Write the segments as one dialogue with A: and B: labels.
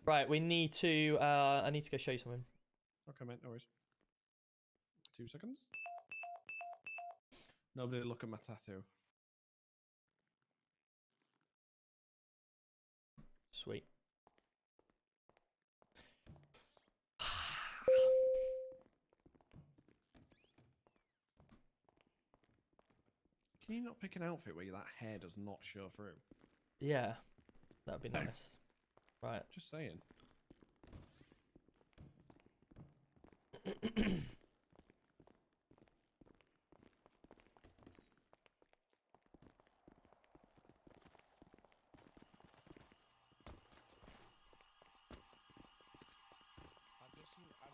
A: Right, we need to. I need to go show you something.
B: Okay, mate, no worries. 2 seconds. Nobody look at my tattoo.
A: Sweet.
B: Can you not pick an outfit where that hair does not show through?
A: Yeah, that would be nice. Right.
B: Just saying.
C: I've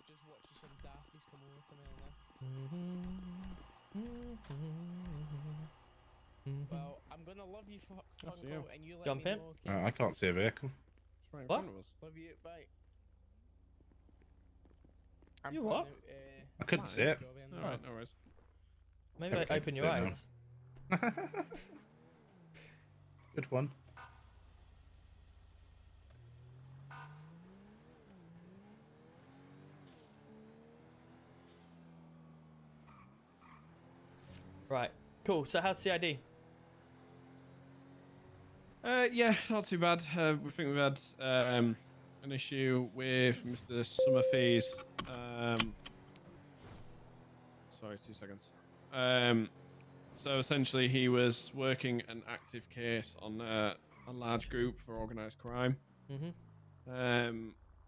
C: just watched some dafties come over to me now. Well, I'm gonna love you, Funko, and you let
A: Jump
C: me
A: in.
C: know. Okay?
D: I can't see a vehicle.
B: It's right in
A: What?
B: front of us.
C: Love you, bye.
A: You what?
D: I couldn't see it.
B: Alright, no worries.
A: Maybe
D: Okay,
A: open your
D: sit down.
A: eyes.
D: Good one.
A: Right. Cool. So how's CID?
B: Yeah, not too bad. We think we've had an issue with Mr. Summerfees. Sorry, 2 seconds. So essentially, he was working an active case on a large group for organised crime.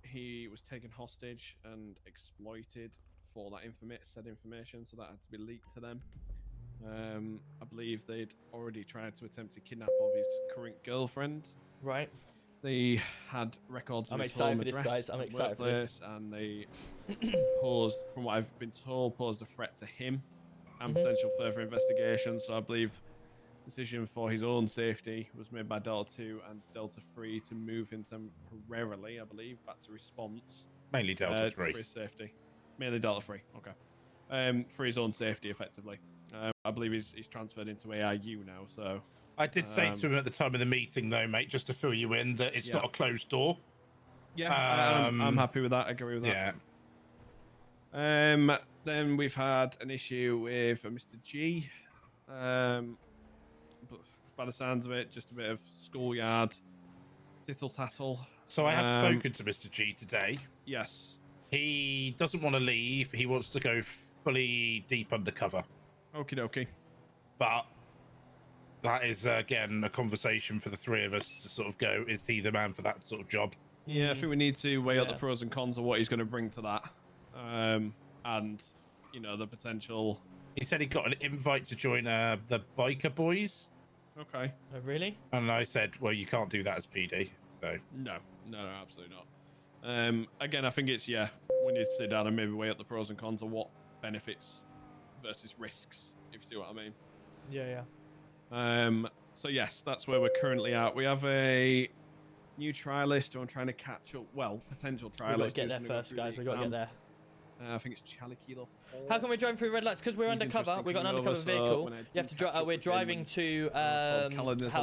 B: He was taken hostage and exploited for that said information, so that had to be leaked to them. I believe they'd already tried to attempt to kidnap of his current girlfriend.
A: Right.
B: They had records of
A: I'm
B: his
A: excited
B: home
A: for this,
B: address
A: guys. I'm
B: and
A: excited for this.
B: workplace, and they posed, from what I've been told, posed a threat to him and potential further investigation. So I believe the decision for his own safety was made by Delta 2 and Delta 3 to move him temporarily, I believe, back to response.
D: Mainly Delta 3.
B: For his safety. Mainly Delta 3, okay. For his own safety, effectively. I believe he's transferred into AIU now, so...
D: I did say to him at the time of the meeting, though, mate, just to fill you in, that it's not a closed door.
B: Yeah, I'm happy with that. I agree with that.
D: Yeah.
B: Then we've had an issue with Mr. G. But by the sounds of it, just a bit of schoolyard tittle-tattle.
D: So I have spoken to Mr. G today.
B: Yes.
D: He doesn't want to leave. He wants to go fully deep undercover.
B: Okie dokie.
D: But that is, again, a conversation for the three of us to sort of go, is he the man for that sort of job?
B: Yeah, I think we need to weigh up the pros and cons of what he's going to bring to that. And, you know, the potential...
D: He said he got an invite to join the Biker Boys.
B: Okay.
A: Oh, really?
D: And I said, well, you can't do that as PD, so...
B: No, absolutely not. Again, I think it's, we need to sit down and maybe weigh up the pros and cons of what benefits versus risks, if you see what I mean.
A: Yeah.
B: So yes, that's where we're currently at. We have a new trialist who I'm trying to catch up. Well, potential trialist.
A: We've got to get there first, guys. We've got to get there.
B: I think it's Charlie Kilo 4.
A: How can we drive through red lights? Because we're undercover. We've got an undercover vehicle. You have to drive. We're driving to how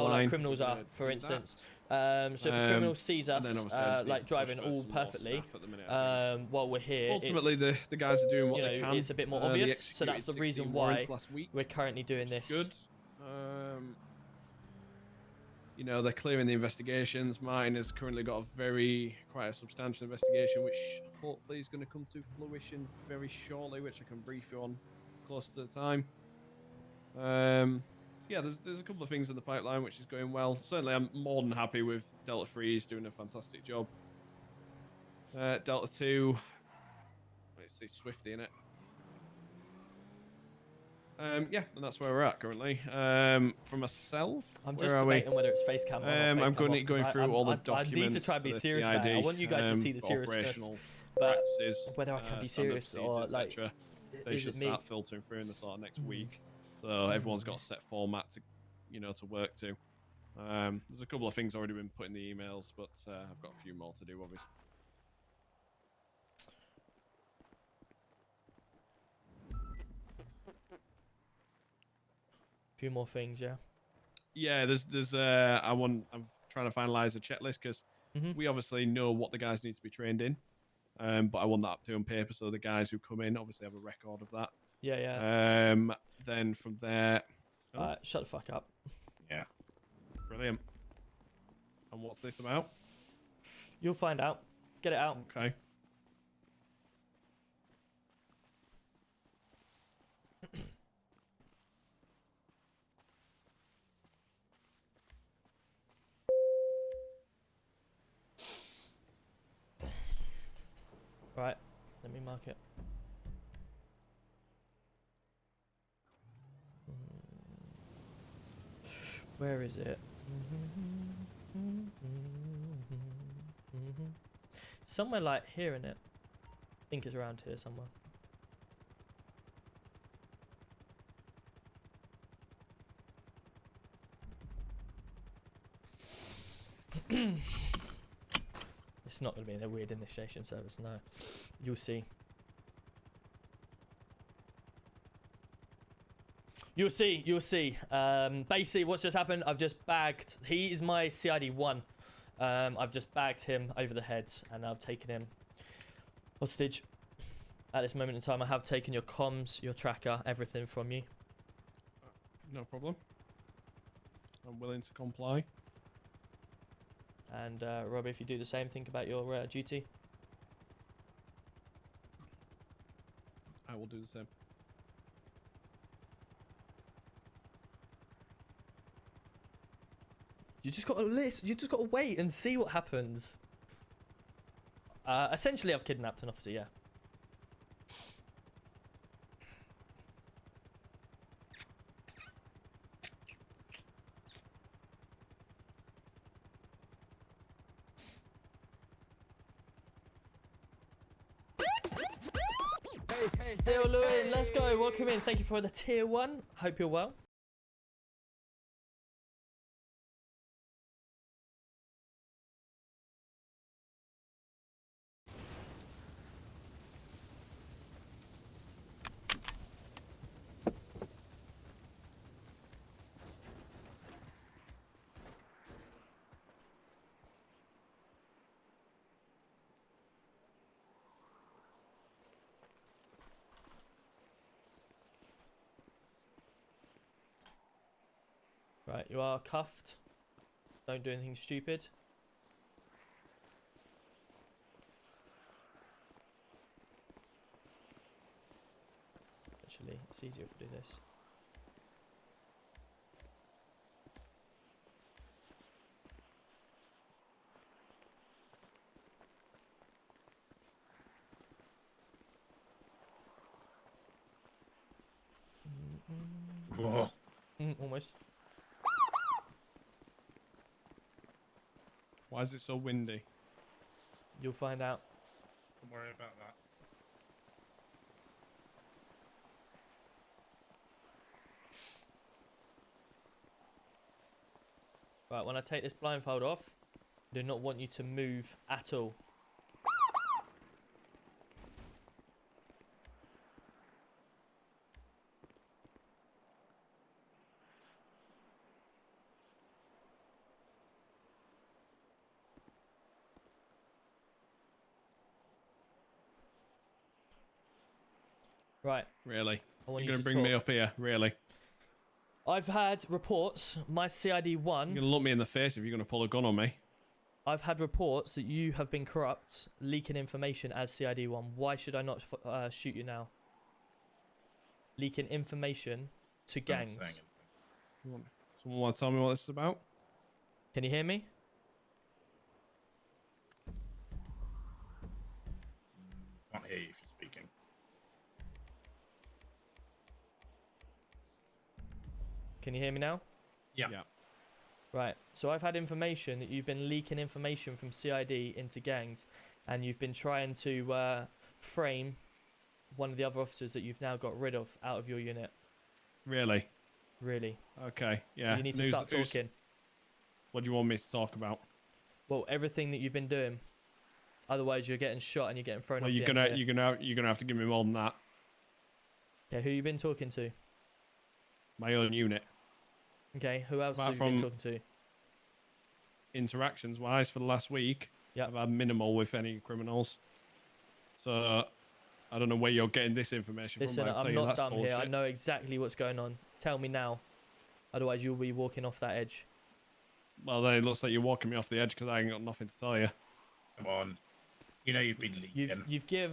A: like criminals are, for instance. So if a criminal sees us like driving all perfectly while we're here,
B: ultimately the guys are doing what they can.
A: It's a bit more obvious. So that's the reason why we're currently doing this.
B: Good. You know, they're clearing the investigations. Mine has currently got quite a substantial investigation, which hopefully is going to come to fruition very shortly, which I can brief you on close to the time. Yeah, there's a couple of things in the pipeline which is going well. Certainly, I'm more than happy with Delta 3. He's doing a fantastic job. Delta 2, it's Swifty, innit? Yeah, and that's where we're at currently. For myself,
A: I'm just debating whether it's face cam or not
B: I'm going through all the documents.
A: I need to try and be serious about it. I want you guys to see the seriousness, but whether I can be serious or like,
B: they should start filtering through in the sort of next week. So everyone's got a set format to work to. There's a couple of things already been put in the emails, but I've got a few more to do, obviously.
A: Few more things, yeah.
B: Yeah, I'm trying to finalize the checklist because we obviously know what the guys need to be trained in, but I want that up to on paper so the guys who come in obviously have a record of that.
A: Yeah.
B: Then from there.
A: Shut the fuck up.
D: Yeah.
B: Brilliant. And what's this about?
A: You'll find out. Get it out.
B: Okay.
A: Right. Let me mark it. Where is it? Somewhere like here in it. I think it's around here somewhere. It's not going to be in a weird initiation service, no. You'll see. You'll see, you'll see. Basically, what's just happened, I've just bagged... He is my CID 1. I've just bagged him over the head, and I've taken him hostage. At this moment in time, I have taken your comms, your tracker, everything from you.
B: No problem. I'm willing to comply.
A: And Robbie, if you do the same, think about your duty.
B: I will do the same.
A: You just got to list. You just got to wait and see what happens. Essentially, I've kidnapped an officer. Yeah. Still Lewin, let's go. Welcome in. Thank you for the tier 1. Hope you're well. Right, you are cuffed. Don't do anything stupid. Actually, it's easier if we do this.
D: Whoa.
A: Almost.
B: Why is it so windy?
A: You'll find out.
D: Don't worry about that.
A: Right, when I take this blindfold off, I do not want you to move at all. Right.
B: Really?
A: You're
B: going to bring me up here? Really?
A: I've had reports, my CID 1...
B: You're going to look me in the face if you're going to pull a gun on me.
A: I've had reports that you have been corrupt, leaking information as CID 1. Why should I not shoot you now? Leaking information to gangs.
B: Someone want to tell me what this is about?
A: Can you hear me?
D: Can't hear you if you're speaking.
A: Can you hear me now?
D: Yeah.
A: Right, so I've had information that you've been leaking information from CID into gangs, and you've been trying to frame one of the other officers that you've now got rid of out of your unit.
B: Really?
A: Really?
B: Okay, yeah.
A: You need to start talking.
B: What do you want me to talk about?
A: Well, everything that you've been doing. Otherwise, you're getting shot and you're getting thrown off
B: you're gonna have to give me more than that.
A: Okay, who you been talking to?
B: My own unit.
A: Okay, who else have you been talking to?
B: interactions wise for the last week, I've had minimal with any criminals. So I don't know where you're getting this information
A: Listen,
B: from.
A: I'm not dumb here. I know exactly what's going on. Tell me now. Otherwise, you'll be walking off that edge.
B: Well, then it looks like you're walking me off the edge because I ain't got nothing to tell you.
D: Come on. You know you've been leaking.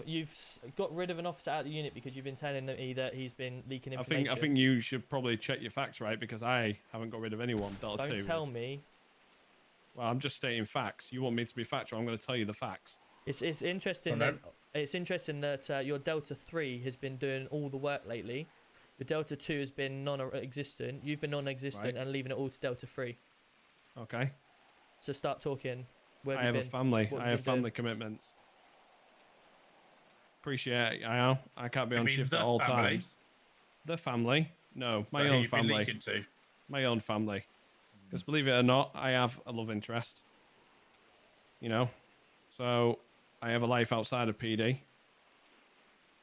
A: You've got rid of an officer out of the unit because you've been telling me that he's been leaking information.
B: I think you should probably check your facts right because I haven't got rid of anyone.
A: Don't tell me.
B: Well, I'm just stating facts. You want me to be factual? I'm going to tell you the facts.
A: It's interesting that your Delta 3 has been doing all the work lately. The Delta 2 has been non-existent. You've been non-existent and leaving it all to Delta 3.
B: Okay.
A: So start talking.
B: I have a family. I have family commitments. Appreciate it. I can't be on shift at all times. The family? No, my own family. My own family. Because believe it or not, I have a love interest. You know, so I have a life outside of PD,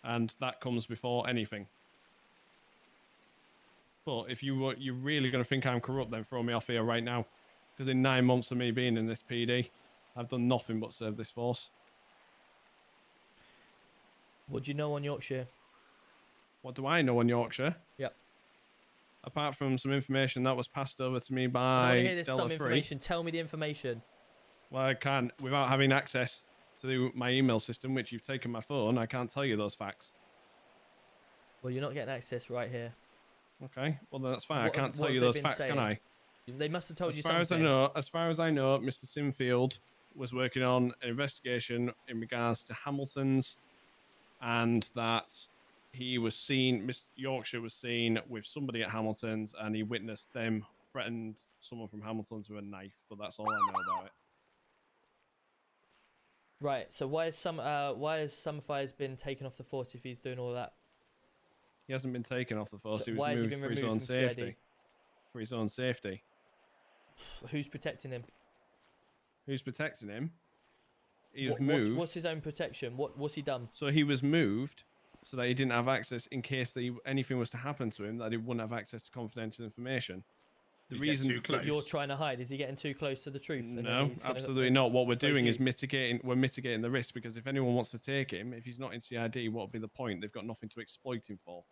B: and that comes before anything. But if you're really going to think I'm corrupt, then throw me off here right now. Because in 9 months of me being in this PD, I've done nothing but serve this force.
A: What do you know on Yorkshire?
B: What do I know on Yorkshire?
A: Yep.
B: Apart from some information that was passed over to me by
A: I want to hear this
B: Delta
A: some
B: 3.
A: information. Tell me the information.
B: Well, I can't, without having access to my email system, which you've taken my phone, I can't tell you those facts.
A: Well, you're not getting access right here.
B: Okay, well then that's fine. I can't tell you those facts, can I?
A: They must have told you something.
B: As far as I know, Mr. Sinfield was working on an investigation in regards to Hamilton's, and that he was seen, Mr. Yorkshire was seen with somebody at Hamilton's, and he witnessed them threatened someone from Hamilton's with a knife. But that's all I know about it.
A: Right. So why has Summerfire's been taken off the force if he's doing all that?
B: He hasn't been taken off the force. He was
A: why has he
B: moved
A: been
B: for his
A: removed
B: own
A: from
B: safety.
A: CID?
B: For his own safety.
A: Who's protecting him?
B: Who's protecting him? He was moved.
A: What's his own protection? What's he done?
B: So he was moved so that he didn't have access in case anything was to happen to him, that he wouldn't have access to confidential information. The reason
A: that you're trying to hide, is he getting too close to the truth?
B: No, absolutely not. What we're doing is mitigating the risk, because if anyone wants to take him, if he's not in CID, what would be the point? They've got nothing to exploit him for.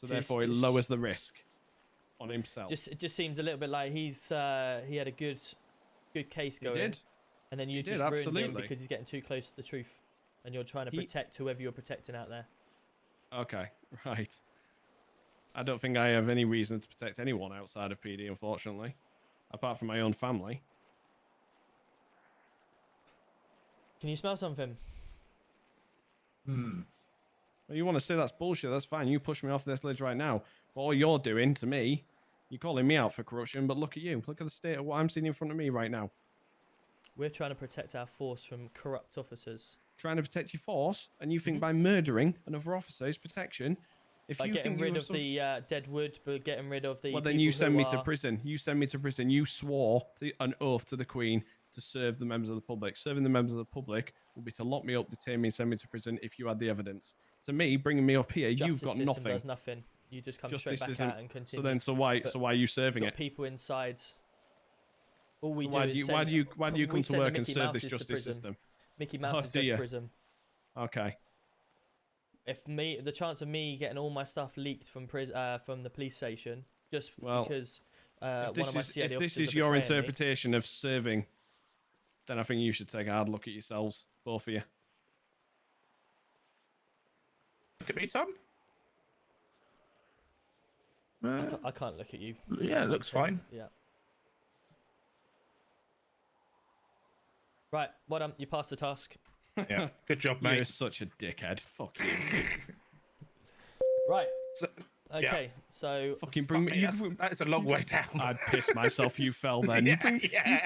B: So therefore, it lowers the risk on himself.
A: It just seems a little bit like he had a good case going.
B: He did.
A: And then you just ruined him because he's getting too close to the truth, and you're trying to protect whoever you're protecting out there.
B: Okay, right. I don't think I have any reason to protect anyone outside of PD, unfortunately, apart from my own family.
A: Can you smell something?
B: Well, you want to say that's bullshit, that's fine. You push me off this ledge right now. But all you're doing to me, you're calling me out for corruption, but look at you. Look at the state of what I'm seeing in front of me right now.
A: We're trying to protect our force from corrupt officers.
B: Trying to protect your force, and you think by murdering another officer is protection?
A: By getting rid of the dead wood, but getting rid of the.
B: Well, then you send me to prison. You send me to prison. You swore an oath to the Queen to serve the members of the public. Serving the members of the public will be to lock me up, detain me, and send me to prison if you had the evidence. To me, bringing me up here, you've got nothing.
A: Does nothing. You just come straight back out and continue.
B: So why are you serving it?
A: People inside. All we do
B: why
A: is
B: do you come to work and serve this justice system?
A: Mickey Mouse is to prison.
B: Okay.
A: If the chance of me getting all my stuff leaked from the police station just because one of my CID officers
B: if this is your interpretation of serving, then I think you should take a hard look at yourselves, both of you.
D: Look at me, Tom.
A: I can't look at you.
D: Yeah, it looks fine.
A: Yeah. Right, well done. You passed the task.
D: Yeah, good job, mate.
B: You're such a dickhead. Fuck you.
A: Right. Okay, so
B: fucking bring me.
D: That's a long way down.
B: I'd piss myself. You fell then. You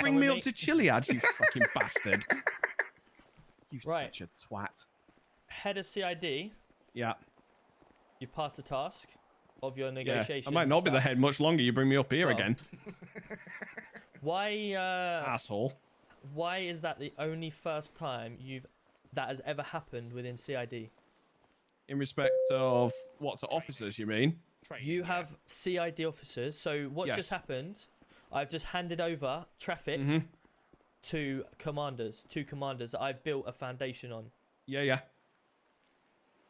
B: bring me up to Chiliad, you fucking bastard. You such a twat.
A: Head of CID.
B: Yeah.
A: You passed the task of your negotiation.
B: I might not be the head much longer. You bring me up here again.
A: Why?
B: Asshole.
A: Why is that the only first time that has ever happened within CID?
B: In respect of what, to officers, you mean?
A: You have CID officers. So what's just happened I've just handed over traffic to commanders, two commanders that I've built a foundation on.
B: Yeah.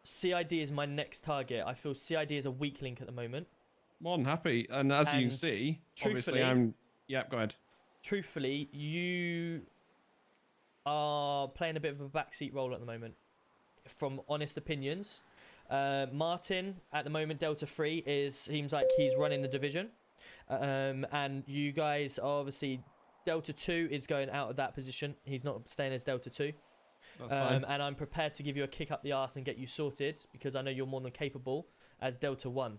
A: CID is my next target. I feel CID is a weak link at the moment.
B: More than happy. And as you can see, obviously Yeah, go ahead.
A: Truthfully, you are playing a bit of a backseat role at the moment. From honest opinions, Martin at the moment, Delta 3 seems like he's running the division, and you guys are obviously Delta 2 is going out of that position. He's not staying as Delta 2.
B: That's fine.
A: And I'm prepared to give you a kick up the arse and get you sorted because I know you're more than capable as Delta 1.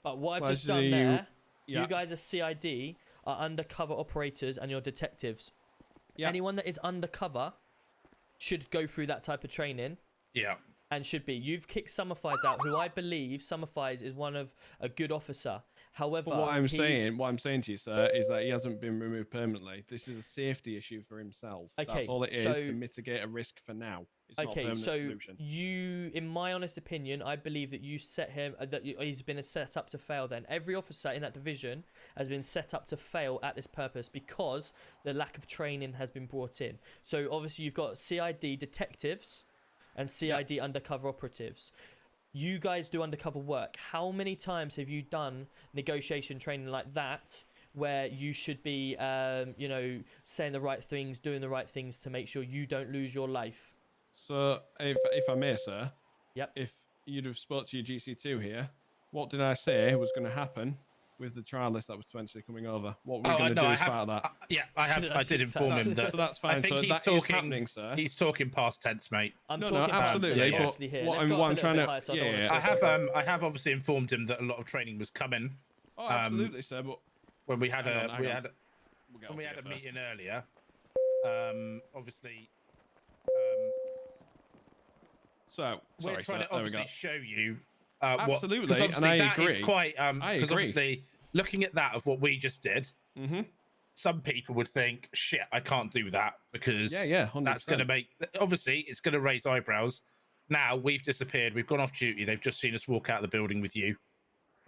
A: But what I've just done there, you guys as CID are undercover operators and you're detectives. Anyone that is undercover should go through that type of training.
D: Yeah.
A: And should be. You've kicked Summerfies out, who I believe Summerfies is one of a good officer. However,
B: what I'm saying to you, sir, is that he hasn't been removed permanently. This is a safety issue for himself.
A: Okay,
B: that's all it is, to mitigate a risk for now. It's not a permanent solution.
A: You, in my honest opinion, I believe that you set him, that he's been set up to fail. Then every officer in that division has been set up to fail at this purpose because the lack of training has been brought in. So obviously you've got CID detectives and CID undercover operatives. You guys do undercover work. How many times have you done negotiation training like that where you should be, saying the right things, doing the right things to make sure you don't lose your life?
B: So, if I may, sir,
A: yep.
B: If you'd have spoke to your GC2 here, what did I say was going to happen with the trial list that was potentially coming over? What we're going to do as part of that?
D: I did inform him that.
B: So that's fine.
D: I think
B: he's talking, happening, sir.
D: He's talking past tense, mate.
B: Absolutely. But what I'm trying to,
D: I have obviously informed him that a lot of training was coming.
B: Oh, absolutely, sir. But
D: when we had a meeting earlier, obviously.
B: So
D: we're trying to obviously show you.
B: Absolutely, and I agree.
D: Is quite because obviously looking at that of what we just did, some people would think, "Shit, I can't do that because
B: 100%.
D: That's going to make obviously it's going to raise eyebrows." Now we've disappeared, we've gone off duty. They've just seen us walk out of the building with you,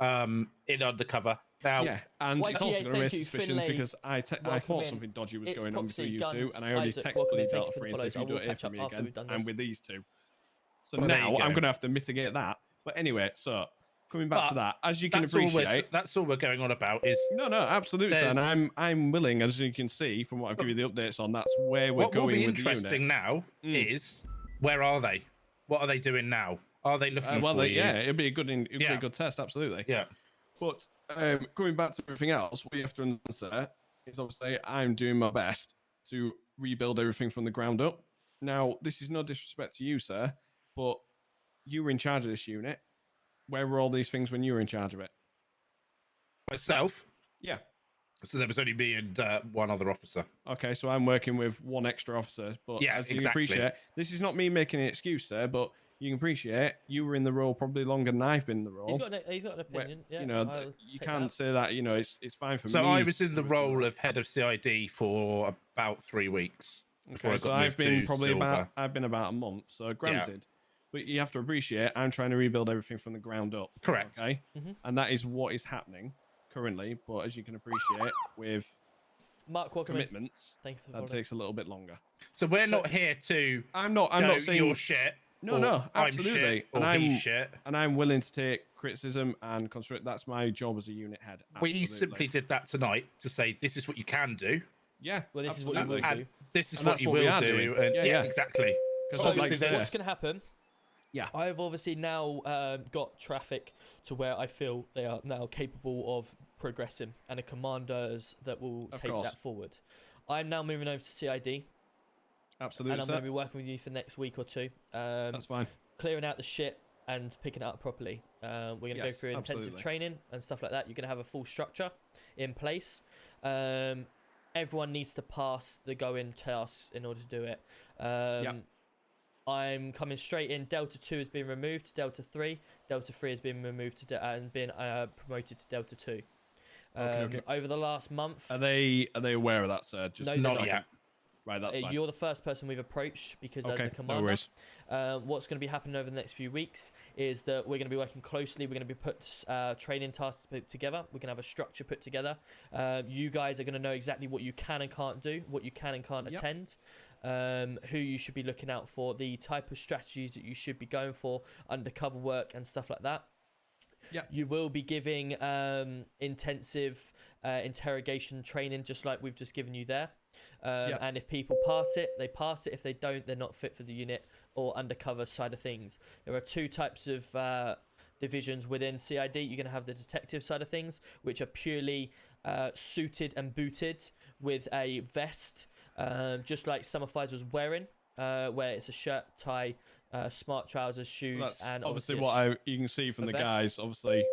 D: in undercover. Now,
B: and it's also going to raise suspicions because I thought something dodgy was going on between you two, and I already texted Delta 3 and said, if you don't hear from me again, I'm with these two. So now I'm going to have to mitigate that. But anyway, so coming back to that, as you can appreciate,
D: that's all we're going on about is
B: no, absolutely, sir, and I'm willing, as you can see from what I've given you the updates on, that's where we're going with the unit.
D: What will be interesting now is where are they? What are they doing now? Are they looking for you?
B: Yeah, it'd be a good test, absolutely.
D: Yeah.
B: But going back to everything else, what you have to understand is obviously I'm doing my best to rebuild everything from the ground up. Now, this is no disrespect to you, sir, but you were in charge of this unit. Where were all these things when you were in charge of it?
D: Myself?
B: Yeah.
D: So there was only me and one other officer.
B: Okay, so I'm working with one extra officer. But as you can appreciate, this is not me making an excuse, sir, but you can appreciate you were in the role probably longer than I've been in the role.
A: He's got an opinion.
B: Where, you can't say that, it's fine for me.
D: So I was in the role of head of CID for about 3 weeks.
B: Okay, so I've been about a month, so granted. Yeah. But you have to appreciate, I'm trying to rebuild everything from the ground up.
D: Correct.
B: Okay? And that is what is happening currently. But as you can appreciate, with commitments,
A: thank you for
B: that takes a little bit longer.
D: So we're not here to.
B: I'm not saying
D: you're shit.
B: No, absolutely.
D: I'm shit,
B: and I'm willing to take criticism and construct. That's my job as a unit head. Absolutely.
D: We simply did that tonight to say this is what you can do.
B: Yeah.
A: Well, this is what you will do.
D: This is what you will do. And yeah, exactly.
A: Because obviously, what's going to happen? Yeah, I've obviously now got traffic to where I feel they are now capable of progressing, and the commanders that will take that forward. I'm now moving over to CID.
B: Absolutely,
A: and I'm going to be working with you for the next week or two.
B: That's fine.
A: Clearing out the shit and picking it up properly. We're going to go through intensive training and stuff like that. You're going to have a full structure in place. Everyone needs to pass the go-in tasks in order to do it. I'm coming straight in. Delta 2 has been removed to Delta 3. Delta 3 has been removed to and been promoted to Delta 2.
B: Okay.
A: Over the last month.
B: Are they aware of that, sir?
D: Not yet.
B: Right, that's fine.
A: You're the first person we've approached because as a commander,
B: no worries.
A: What's going to be happening over the next few weeks is that we're going to be working closely. We're going to be put training tasks put together. We're going to have a structure put together. You guys are going to know exactly what you can and can't do, what you can and can't attend, who you should be looking out for, the type of strategies that you should be going for, undercover work and stuff like that.
B: Yeah.
A: You will be giving intensive interrogation training, just like we've just given you there. And if people pass it, they pass it. If they don't, they're not fit for the unit or undercover side of things. There are two types of divisions within CID. You're going to have the detective side of things, which are purely suited and booted with a vest, just like Summer Fives was wearing, where it's a shirt, tie, smart trousers, shoes, and
B: obviously what you can see from the guys, obviously,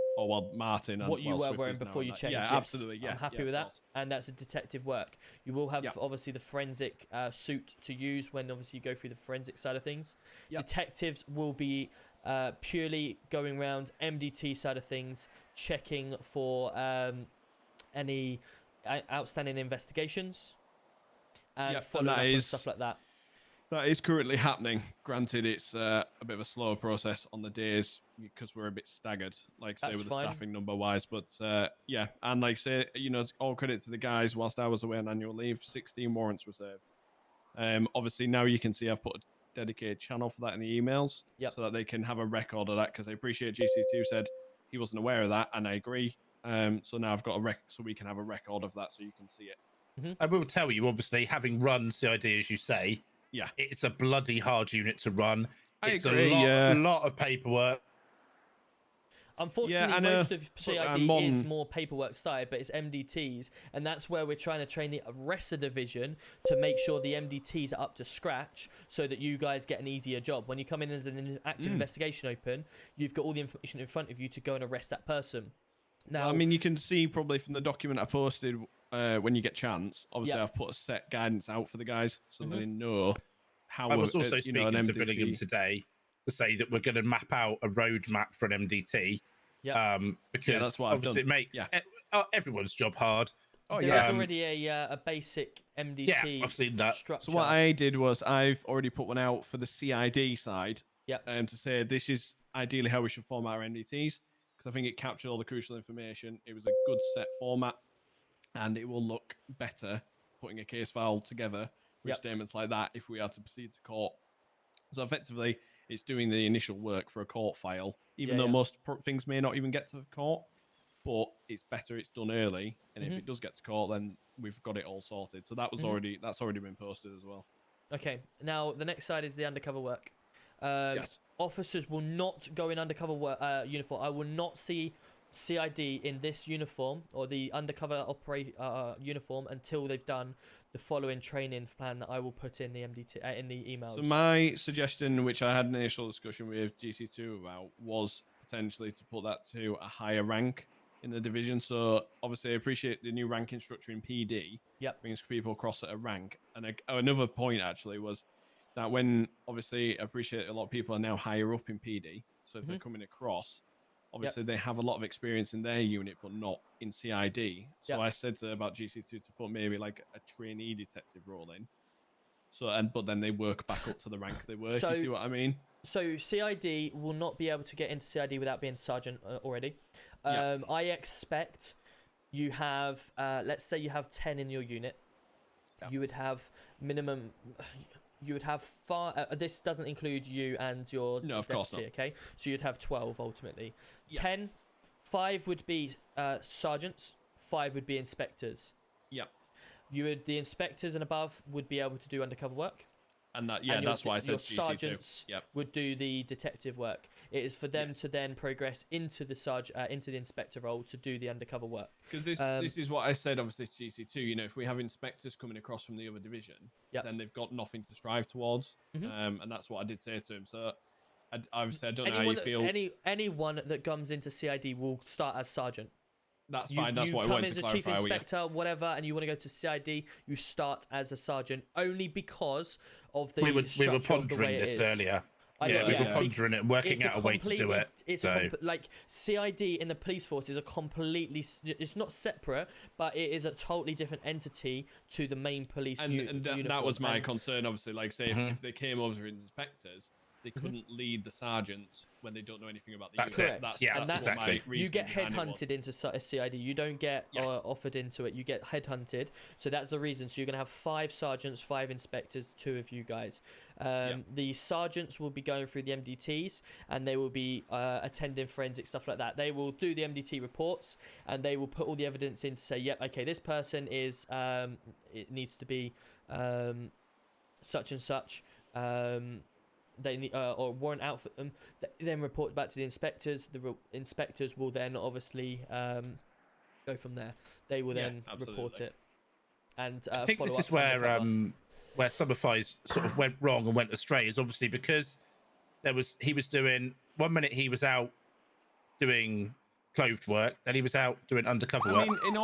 B: Martin and
A: what you were wearing before you changed.
B: Yeah, absolutely. Yeah,
A: I'm happy with that, and that's a detective work. You will have obviously the forensic suit to use when obviously you go through the forensic side of things. Detectives will be purely going around MDT side of things, checking for any outstanding investigations and following up on stuff like that.
B: That is currently happening. Granted, it's a bit of a slower process on the days because we're a bit staggered, like say, with the staffing number wise. But yeah, and like say, all credit to the guys. Whilst I was away on annual leave, 16 warrants were served. Obviously, now you can see I've put a dedicated channel for that in the emails, so that they can have a record of that. Because I appreciate GC2 said he wasn't aware of that, and I agree. So now I've got so we can have a record of that, so you can see it.
D: I will tell you, obviously, having run CID as you say.
B: Yeah,
D: it's a bloody hard unit to run. It's
B: agree,
D: a lot of paperwork.
A: Unfortunately, most of CID is more paperwork side, but it's MDTs, and that's where we're trying to train the rest of the division to make sure the MDTs are up to scratch, so that you guys get an easier job. When you come in as an active investigation open, you've got all the information in front of you to go and arrest that person. Now,
B: I mean, you can see probably from the document I posted when you get chance. Obviously, I've put a set guidance out for the guys so they know how. I was also speaking to
D: Billingham today to say that we're going to map out a roadmap for an MDT. Because that's what obviously it makes everyone's job hard.
A: There's already a basic MDT.
D: Yeah, I've seen that.
A: Structure.
B: So what I did was I've already put one out for the CID side. To say this is ideally how we should format our MDTs. I think it captured all the crucial information. It was a good set format, and it will look better putting a case file together with statements like that if we are to proceed to court. So effectively, it's doing the initial work for a court file, even though most things may not even get to court. But it's better it's done early, and if it does get to court, then we've got it all sorted. So that was that's already been posted as well.
A: Okay, now the next side is the undercover work. Officers will not go in undercover uniform. I will not see CID in this uniform or the undercover uniform until they've done the following training plan that I will put in the MDT in the emails.
B: So my suggestion, which I had an initial discussion with GC2 about, was potentially to put that to a higher rank in the division. So obviously, I appreciate the new ranking structure in PD. Brings people across at a rank. And another point actually was that when, obviously, I appreciate a lot of people are now higher up in PD. So if they're coming across, obviously they have a lot of experience in their unit, but not in CID. So I said about GC2 to put maybe like a trainee detective role in. But then they work back up to the rank they were. So, you see what I mean?
A: So CID will not be able to get into CID without being sergeant already. I expect you have, let's say you have 10 in your unit. You would have minimum. You would have this doesn't include you and your deputy, okay? So you'd have 12 ultimately. 10, 5 would be sergeants, 5 would be inspectors. The inspectors and above would be able to do undercover work.
B: And that's why I said
A: your sergeants would do the detective work. It is for them to then progress into the into the inspector role to do the undercover work.
B: Because this is what I said, obviously, to GC2. If we have inspectors coming across from the other division, then they've got nothing to strive towards. And that's what I did say to him. So I've said, I don't know how you feel.
A: Anyone that comes into CID will start as sergeant.
B: That's fine. That's what I wanted to clarify.
A: You come as a chief inspector, whatever, and you want to go to CID, you start as a sergeant only because of the
D: we were pondering this earlier. we were pondering it and working out a way to do it.
A: Like CID in the police force is a completely, it's not separate, but it is a totally different entity to the main police uniform.
B: That was my concern, obviously. Like, say, if they came over as inspectors, they couldn't lead the sergeants when they don't know anything about the unit.
A: That's exactly. You get headhunted into a CID. You don't get offered into it. You get headhunted. So that's the reason. So you're going to have 5 sergeants, 5 inspectors, 2 of you guys. The sergeants will be going through the MDTs, and they will be attending forensic stuff like that. They will do the MDT reports, and they will put all the evidence in to say, yep, okay, this person is it needs to be such and such. They need or warrant out for them. Then report back to the inspectors. The inspectors will then obviously go from there. They will then report it. And
D: I think this is where Summerfies sort of went wrong and went astray, is obviously because he was doing, one minute he was out doing clothed work, then he was out doing undercover work.
B: I mean, in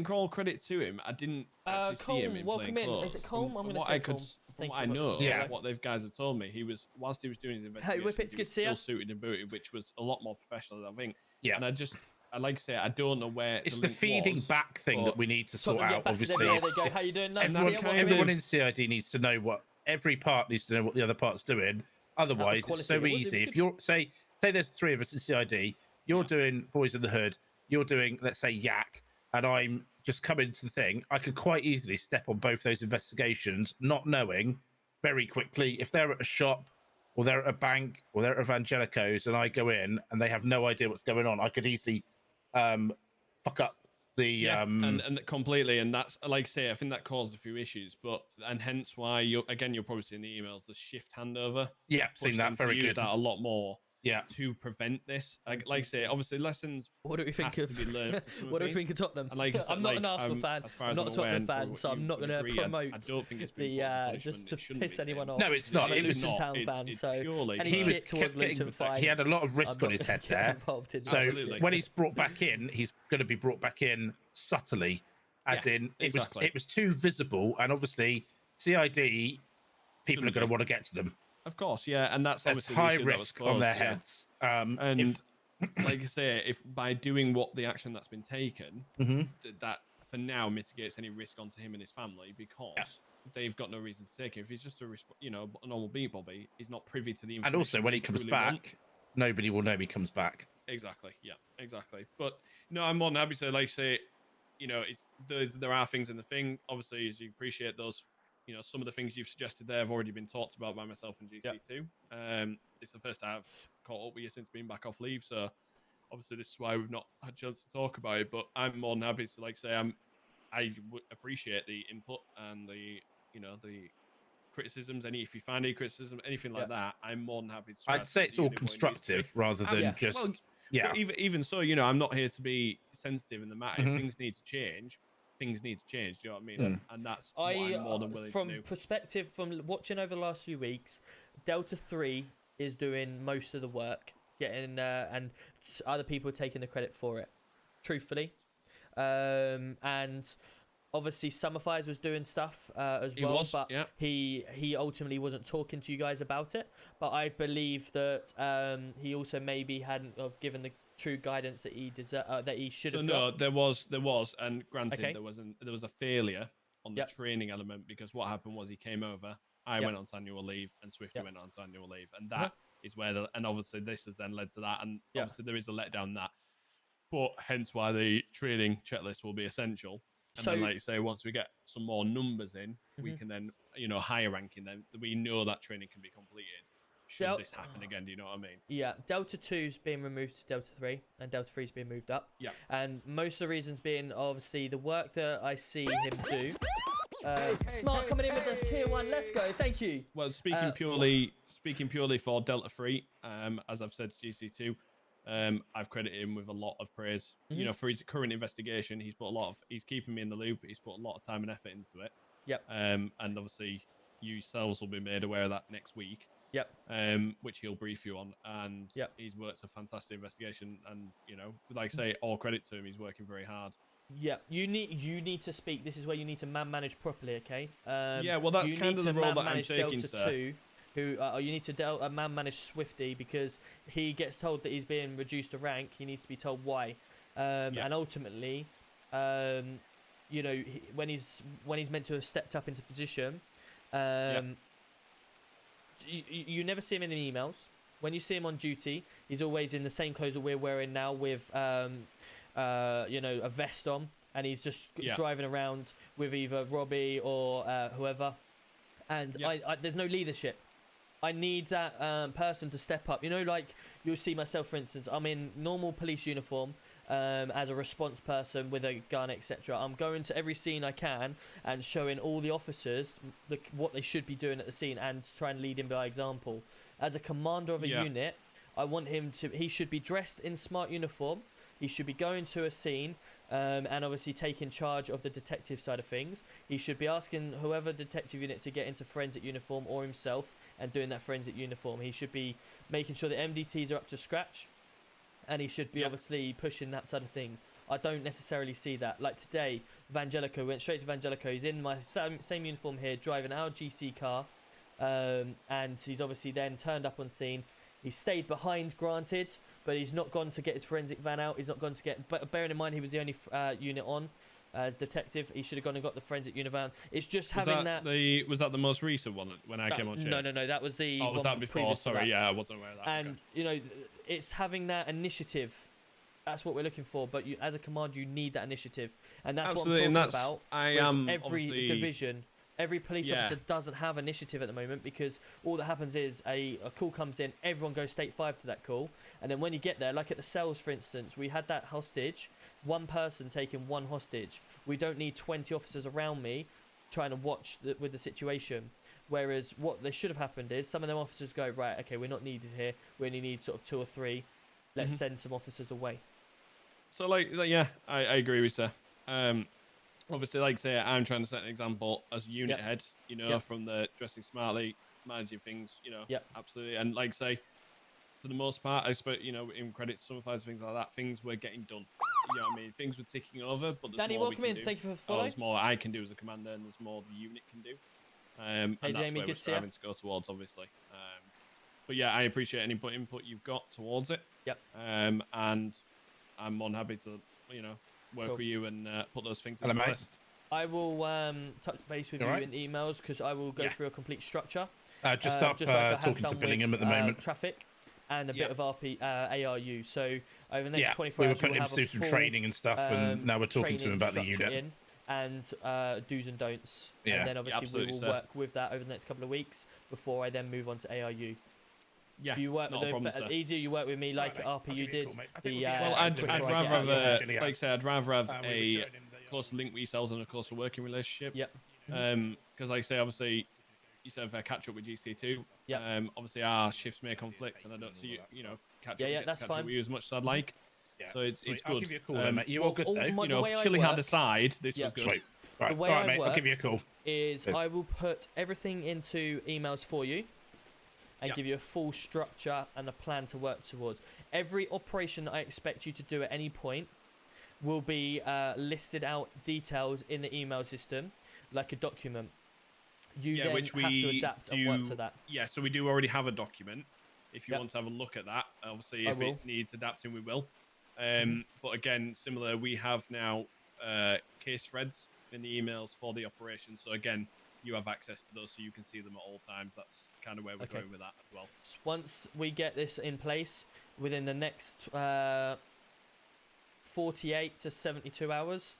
B: all credit to him, I didn't actually see him in plain clothes.
A: Is it Colm? I'm going to say Colm.
B: From what I know, what those guys have told me, he was, whilst he was doing his investigation, he was still suited and booted, which was a lot more professional than I think. Yeah. And I like to say, I don't know where
D: it's the feeding back thing that we need to sort out. Obviously,
A: they go, how you doing?
D: Everyone in CID needs to know every part needs to know what the other part's doing. Otherwise, it's so easy. If you're say there's 3 of us in CID, you're doing Boys in the Hood, you're doing, let's say, Yak, and I'm just coming to the thing, I could quite easily step on both those investigations, not knowing very quickly if they're at a shop or they're at a bank or they're at Evangelico's, and I go in and they have no idea what's going on. I could easily fuck up the
B: and completely, and that's, like I say, I think that caused a few issues, and hence why you'll probably see in the emails the shift handover.
D: Yeah, seen that. Very good.
B: That a lot more. Yeah, to prevent this, like I say, obviously lessons.
A: What do we think of? What do we think of Tottenham?
B: Like
A: I'm not an Arsenal fan. I'm not a Tottenham fan, so I'm not going to promote.
B: I don't think it's been
A: just to piss anyone off.
D: No, it's not.
A: I'm a Luton Town fan, so any shit towards Luton fight.
D: He had a lot of risk on his head there. So when he's brought back in, he's going to be brought back in subtly, as in it was too visible, and obviously CID people are going to want to get to them.
B: Of course, yeah, and that's obviously
D: high risk on their heads.
B: And like I say, if by doing the action that's been taken, that for now mitigates any risk onto him and his family, because they've got no reason to take him. If he's just a normal beat Bobby, he's not privy to the information.
D: And also, when he comes back, nobody will know he comes back.
B: Exactly. Yeah. Exactly. But no, I'm more than happy to say, there are things in the thing. Obviously, as you appreciate those. Some of the things you've suggested there have already been talked about by myself and GC2. It's the first time I've caught up with you since being back off leave, so obviously this is why we've not had a chance to talk about it. But I'm more than happy to say I would appreciate the input and the criticisms. If you find any criticism, anything like that, I'm more than happy to.
D: I'd say it's all constructive rather than just. Well,
B: even so, I'm not here to be sensitive in the matter. If things need to change. Things need to change, do you know what I mean? And that's what I'm more than willing to do.
A: From perspective, from watching over the last few weeks, Delta 3 is doing most of the work, and other people are taking the credit for it, truthfully. And obviously Summerfires was doing stuff as well, but he ultimately wasn't talking to you guys about it. But I believe that he also maybe hadn't given the true guidance that he that he should have got.
B: No, there was, and granted, there was a failure on the training element, because what happened was he came over, I went on annual leave, and Swifty went on annual leave, and that is where and obviously this has then led to that, and obviously there is a letdown in that, but hence why the training checklist will be essential. And then, like you say, once we get some more numbers in, we can then, higher ranking them, we know that training can be completed. Should this happen again, do you know what I mean? Yeah,
A: Delta 2's being removed to Delta 3, and Delta 3's being moved up.
B: Yeah.
A: And most of the reasons being, obviously, the work that I see him do. Smart coming in with us, tier 1, let's go, thank you.
B: Well, speaking purely for Delta 3, as I've said to GC2, I've credited him with a lot of praise. For his current investigation, he's keeping me in the loop, he's put a lot of time and effort into it.
A: Yep.
B: And obviously, you yourselves will be made aware of that next week.
A: Yep.
B: Which he'll brief you on, and he's worked a fantastic investigation, and like I say, all credit to him, he's working very hard.
A: Yeah, you need to speak. This is where you need to manage properly, okay?
B: Well, that's kind of the role that I'm taking,
A: Delta 2, who you need to manage Swifty, because he gets told that he's being reduced to rank. He needs to be told why, and ultimately, you know, when he's meant to have stepped up into position, you never see him in the emails. When you see him on duty, he's always in the same clothes that we're wearing now, with you know, a vest on, and he's just driving around with either Robbie or whoever. And there's no leadership. I need that person to step up. You know, like you'll see myself, for instance. I'm in normal police uniform as a response person with a gun, etc. I'm going to every scene I can and showing all the officers what they should be doing at the scene, and try and lead him by example. As a commander of a unit, I want him to. He should be dressed in smart uniform. He should be going to a scene and obviously taking charge of the detective side of things. He should be asking whoever detective unit to get into forensic uniform, or himself, and doing that forensic uniform. He should be making sure the MDTs are up to scratch, and he should be obviously pushing that side of things. I don't necessarily see that. Like today, Vangelico went straight to Vangelico. He's in my same uniform here, driving our GC car, and he's obviously then turned up on scene. He stayed behind, granted, but he's not gone to get his forensic van out. He's not gone to get... But bearing in mind, he was the only unit on as detective. He should have gone and got the forensic unit van. It's just having that...
B: Was that the most recent one when I came on shift?
A: No. That was the
B: was that before? Sorry, I wasn't aware of that.
A: And, you know, it's having that initiative. That's what we're looking for. But as a commander, you need that initiative. And that's what I'm talking about. Every division... Every police officer doesn't have initiative at the moment, because all that happens is a call comes in, everyone goes state 5 to that call, and then when you get there, like at the cells, for instance, we had that hostage, one person taking one hostage. We don't need 20 officers around me trying to watch with the situation. Whereas what they should have happened is some of them officers go, right, okay, we're not needed here. We only need sort of 2 or 3. Let's send some officers away.
B: So, I agree with you. Obviously, like say, I'm trying to set an example as a unit head, you know, from the dressing smartly, managing things, you know, absolutely. And like say, for the most part, I suppose, you know, in credit to some fights, things like that, things were getting done. You know what I mean? Things were ticking over, but there's
A: Danny,
B: more
A: welcome
B: we
A: in.
B: can do.
A: Thank you for the follow.
B: There's more I can do as a commander, and there's more the unit can do. And
A: hey,
B: that's
A: Jamie,
B: where we're striving to go towards, obviously. But yeah, I appreciate any input you've got towards it.
A: Yep.
B: And I'm more than happy to, you know, work with you and put those things in place.
A: I will touch base with you in emails, because I will go through a complete structure.
D: Just stop talking to Billingham at the moment.
A: Traffic and a bit of ARU. So over the next 24
D: we were
A: hours,
D: putting him through some training and stuff, and now we're talking to him about the unit.
A: And do's and don'ts.
D: Yeah.
A: And then obviously we will work with that over the next couple of weeks before I then move on to ARU.
B: Yeah,
A: if you work with them, but easier you work with me like RPU did.
B: I'd rather have like I said, I'd rather have a closer link with yourselves and a closer working relationship.
A: Yep.
B: Because like I say, obviously, you said if I catch up with GC2, obviously our shifts may conflict, and I don't see you know catch up with you as much as I'd like.
D: Yeah.
B: So it's good.
D: I'll give you a call, mate. You all good though?
B: You know, chilling hand aside, this was good.
D: Sweet. Right,
A: the way
D: mate. I'll give you a call.
A: I will put everything into emails for you, and give you a full structure and a plan to work towards. Every operation that I expect you to do at any point will be listed out details in the email system, like a document. You then have to adapt and work to that.
B: Yeah, so we do already have a document. If you want to have a look at that, obviously, if it needs adapting, we will. But again, similar, we have now case threads in the emails for the operation. So again, you have access to those, so you can see them at all times. That's kind of where we're going with that as well.
A: Once we get this in place, within the next 48 to 72 hours,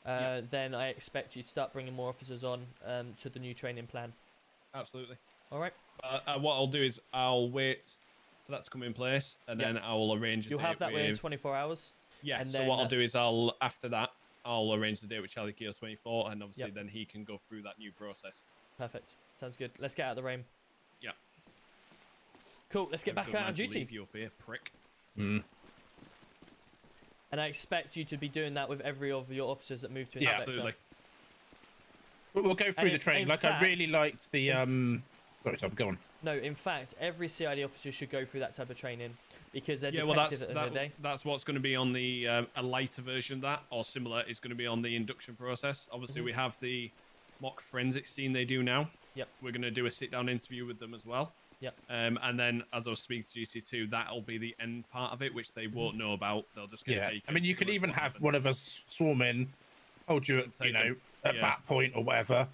A: then I expect you to start bringing more officers on to the new training plan.
B: Absolutely.
A: All right.
B: What I'll do is I'll wait for that to come in place, and then I will arrange a date.
A: You'll have that within 24 hours.
B: Yeah,
A: and
B: so
A: then,
B: what I'll do is after that, I'll arrange the date with Charlie Keo 24, and obviously then he can go through that new process.
A: Perfect. Sounds good. Let's get out of the rain.
B: Yeah.
A: Cool. Let's get back out on duty.
B: Leave you up here, prick.
A: And I expect you to be doing that with every of your officers that move to inspector.
B: Absolutely.
D: We'll go through the training. I really liked the Sorry, Tom, go on.
A: No, in fact, every CID officer should go through that type of training, because they're detectives at the end of the day.
B: That's what's going to be on the a lighter version of that, or similar, is going to be on the induction process. Obviously, we have the mock forensics scene they do now.
A: Yep.
B: We're going to do a sit-down interview with them as well.
A: Yep.
B: And then, as I was speaking to GC2, that'll be the end part of it, which they won't know about. They'll just get taken.
D: I mean, you could even have one of us swarm in, hold you at, at that point or whatever,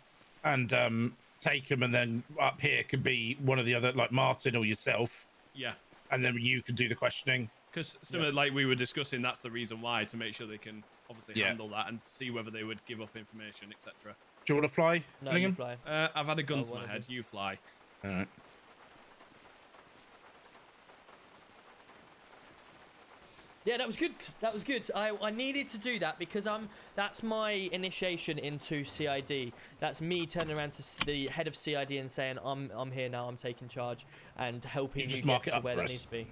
D: and take them, and then up here could be one of the other, like Martin or yourself.
B: Yeah.
D: And then you can do the questioning.
B: Because similar, like we were discussing, that's the reason why, to make sure they can obviously handle that and see whether they would give up information, etc.
D: Do you want to fly?
A: No, you fly.
B: I've had a gun to my head. You fly.
D: All right.
A: Yeah, that was good. That was good. I needed to do that because that's my initiation into CID. That's me turning around to the head of CID and saying, I'm here now. I'm taking charge and helping you get to where that needs to be.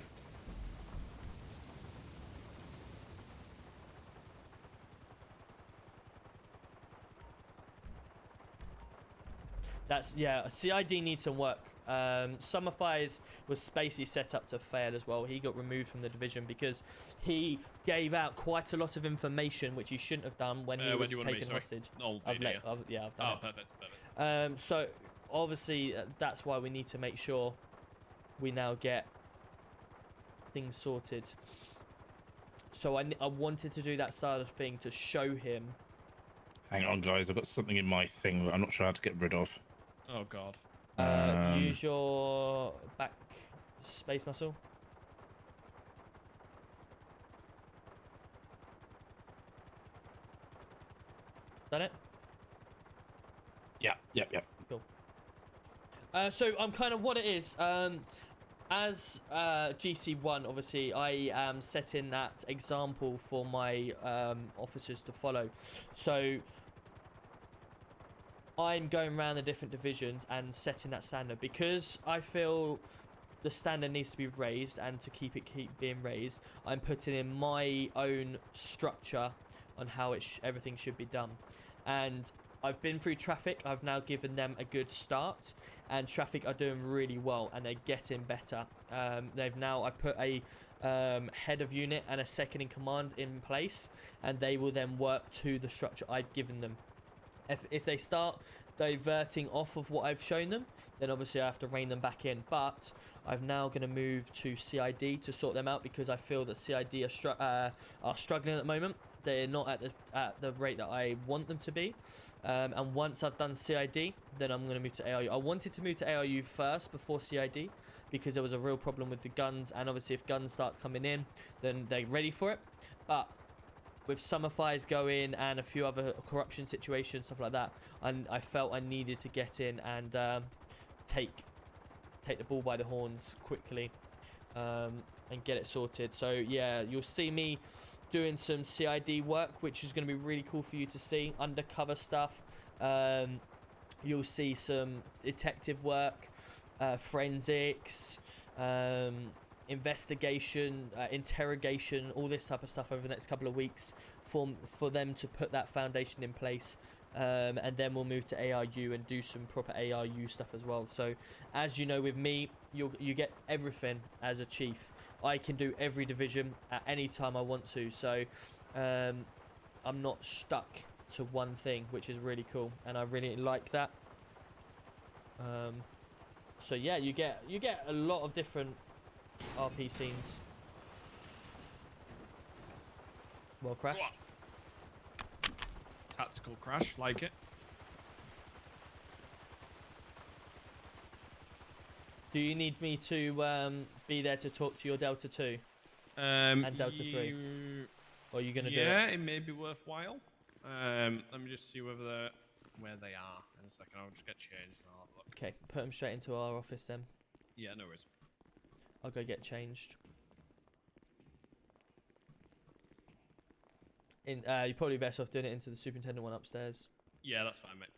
A: CID needs some work. Summerfire's was basically set up to fail as well. He got removed from the division because he gave out quite a lot of information which he shouldn't have done when he was taken hostage. I've done it.
B: Perfect.
A: So obviously that's why we need to make sure we now get things sorted. So I wanted to do that side of thing to show him.
D: Hang on, guys. I've got something in my thing that I'm not sure how to get rid of.
B: Oh God.
A: Use your back space muscle. Done it?
D: Yep.
A: Cool. So I'm kind of what it is. As GC1, obviously, I am setting that example for my officers to follow. So I'm going around the different divisions and setting that standard because I feel the standard needs to be raised, and to keep being raised, I'm putting in my own structure on how everything should be done. And I've been through traffic. I've now given them a good start, and traffic are doing really well and they're getting better. I put a head of unit and a second in command in place, and they will then work to the structure I've given them. If they start diverting off of what I've shown them, then obviously I have to rein them back in. But I'm now going to move to CID to sort them out because I feel that CID are struggling at the moment. They're not at the rate that I want them to be. And once I've done CID, then I'm going to move to ARU. I wanted to move to ARU first before CID because there was a real problem with the guns. And obviously if guns start coming in, then they're ready for it. But with summer fires going and a few other corruption situations, stuff like that, and I felt I needed to get in and take the ball by the horns quickly and get it sorted. So yeah, you'll see me doing some CID work, which is going to be really cool for you to see. Undercover stuff. You'll see some detective work, forensics, investigation, interrogation, all this type of stuff over the next couple of weeks for them to put that foundation in place. And then we'll move to ARU and do some proper ARU stuff as well. So as you know, with me, you get everything as a chief. I can do every division at any time I want to. So I'm not stuck to one thing, which is really cool, and I really like that. So yeah, you get a lot of different RP scenes. Well crashed.
B: Tactical crash, like it.
A: Do you need me to be there to talk to your Delta 2 and Delta 3? Or are you going to do it?
B: Yeah, it may be worthwhile. Let me just see where they are. In a second, I'll just get changed and I'll have a look.
A: Okay, put them straight into our office then.
B: Yeah, no worries.
A: I'll go get changed. You're probably best off doing it into the superintendent one upstairs.
B: Yeah, that's fine, mate.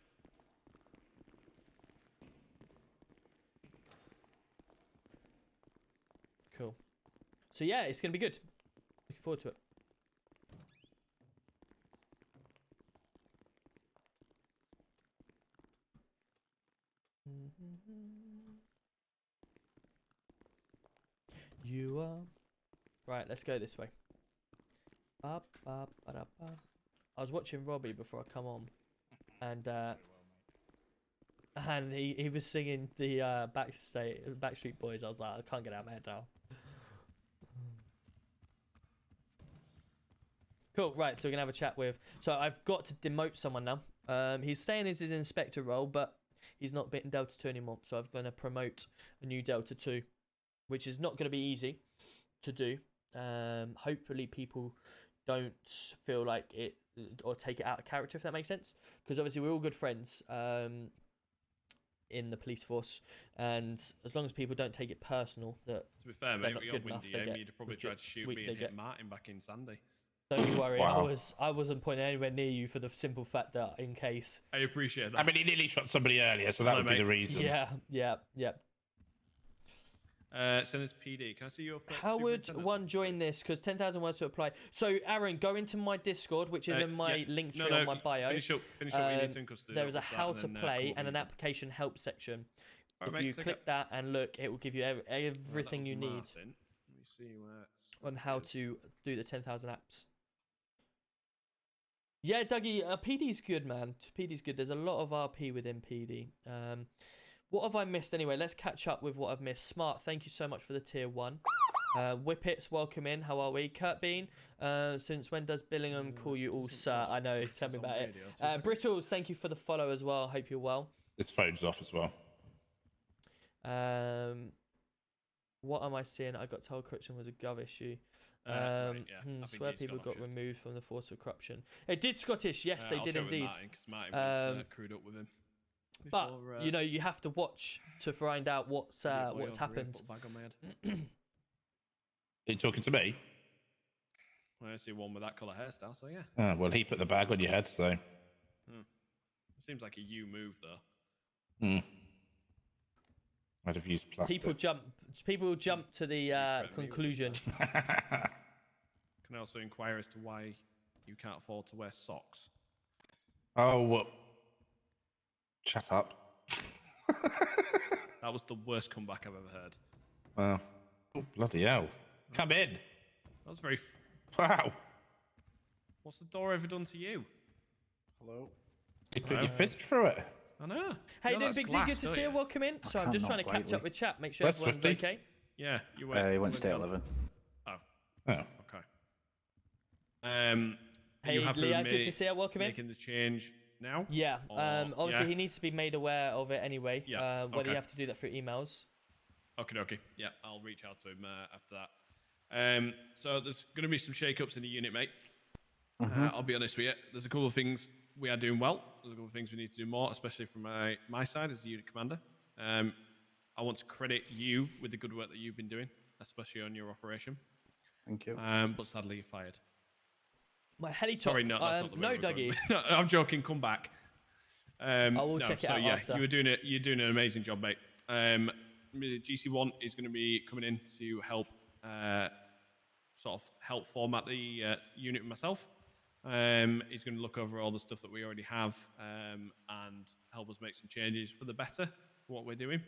A: Cool. So yeah, it's going to be good. Looking forward to it. You are... Right, let's go this way. I was watching Robbie before I come on. And and he was singing the Backstreet Boys. I was like, I can't get out of my head now. Cool, right, so we're gonna have a chat with. So I've got to demote someone now. He's staying as his inspector role, but he's not been Delta 2 anymore. So I'm gonna promote a new Delta 2, which is not gonna be easy to do. Hopefully people don't feel like it or take it out of character, if that makes sense. Because obviously we're all good friends in the police force, and as long as people don't take it personal, that
B: to be fair,
A: they're
B: mate,
A: not
B: we
A: good
B: got
A: enough,
B: windy.
A: they get
B: You'd probably tried to shoot me and hit Martin back in Sandy.
A: Don't you worry,
D: Wow.
A: I wasn't pointing anywhere near you for the simple fact that in case.
B: I appreciate that.
D: I mean, he nearly shot somebody earlier, so that would be the reason.
A: Yeah.
B: So there's PD. Can I see your?
A: How would one join this? Because 10,000 words to apply. So Aaron, go into my Discord, which is in my link tree on my bio.
B: Finish up what you need to, because
A: there is a how to play and an application help section. If you click that and look, it will give you everything you need
B: Let me see where
A: on how to do the 10,000 apps. Yeah, Dougie, PD's good, man. PD's good. There's a lot of RP within PD. What have I missed anyway? Let's catch up with what I've missed. Smart, thank you so much for the tier 1. Whippets, welcome in. How are we? Kurt Bean, since when does Billingham call you all sir? I know, tell me about it. Brittles, thank you for the follow as well. Hope you're well.
D: This phone's off as well.
A: What am I seeing? I got told corruption was a gov issue. Swear people got removed from the force for corruption. It did Scottish, yes, they did indeed.
B: Martin was crewed up with him.
A: But you know, you have to watch to find out what's happened.
D: Are you talking to me?
B: Well, I see one with that colour hairstyle, so yeah.
D: Oh, well, he put the bag on your head, so.
B: It seems like a you move though.
D: I'd have used plastic.
A: People jump to the conclusion.
B: Can I also inquire as to why you can't afford to wear socks?
D: Oh, well, shut up.
B: That was the worst comeback I've ever heard.
D: Wow. Oh, bloody hell. Come in.
B: That was very...
D: Wow.
B: What's the door ever done to you?
E: Hello?
D: You put your fist through it.
B: I know.
A: Hey, doing Big Z, good to see you. Welcome in. So I'm just trying to catch up with chat, make sure
D: That's
A: everyone's
D: 50.
A: okay.
B: Yeah, you went.
E: He went to stay at 11.
B: Oh.
D: Oh.
B: Okay.
A: Hey, Leah, good to see you. Welcome in.
B: Making the change now?
A: Yeah. Obviously, he needs to be made aware of it anyway.
B: Yeah.
A: Whether you have to do that through emails.
B: Okay. Yeah, I'll reach out to him after that. So there's going to be some shake-ups in the unit, mate. I'll be honest with you. There's a couple of things we are doing well. There's a couple of things we need to do more, especially from my side as the unit commander. I want to credit you with the good work that you've been doing, especially on your operation.
E: Thank you.
B: But sadly, you're fired.
A: My heli top.
B: Sorry, no, that's not the way
A: no,
B: we're going.
A: Dougie.
B: No, I'm joking. Come back.
A: I will check it out after.
B: You're doing an amazing job, mate. GC1 is going to be coming in to help help format the unit with myself. He's going to look over all the stuff that we already have and help us make some changes for the better for what we're doing.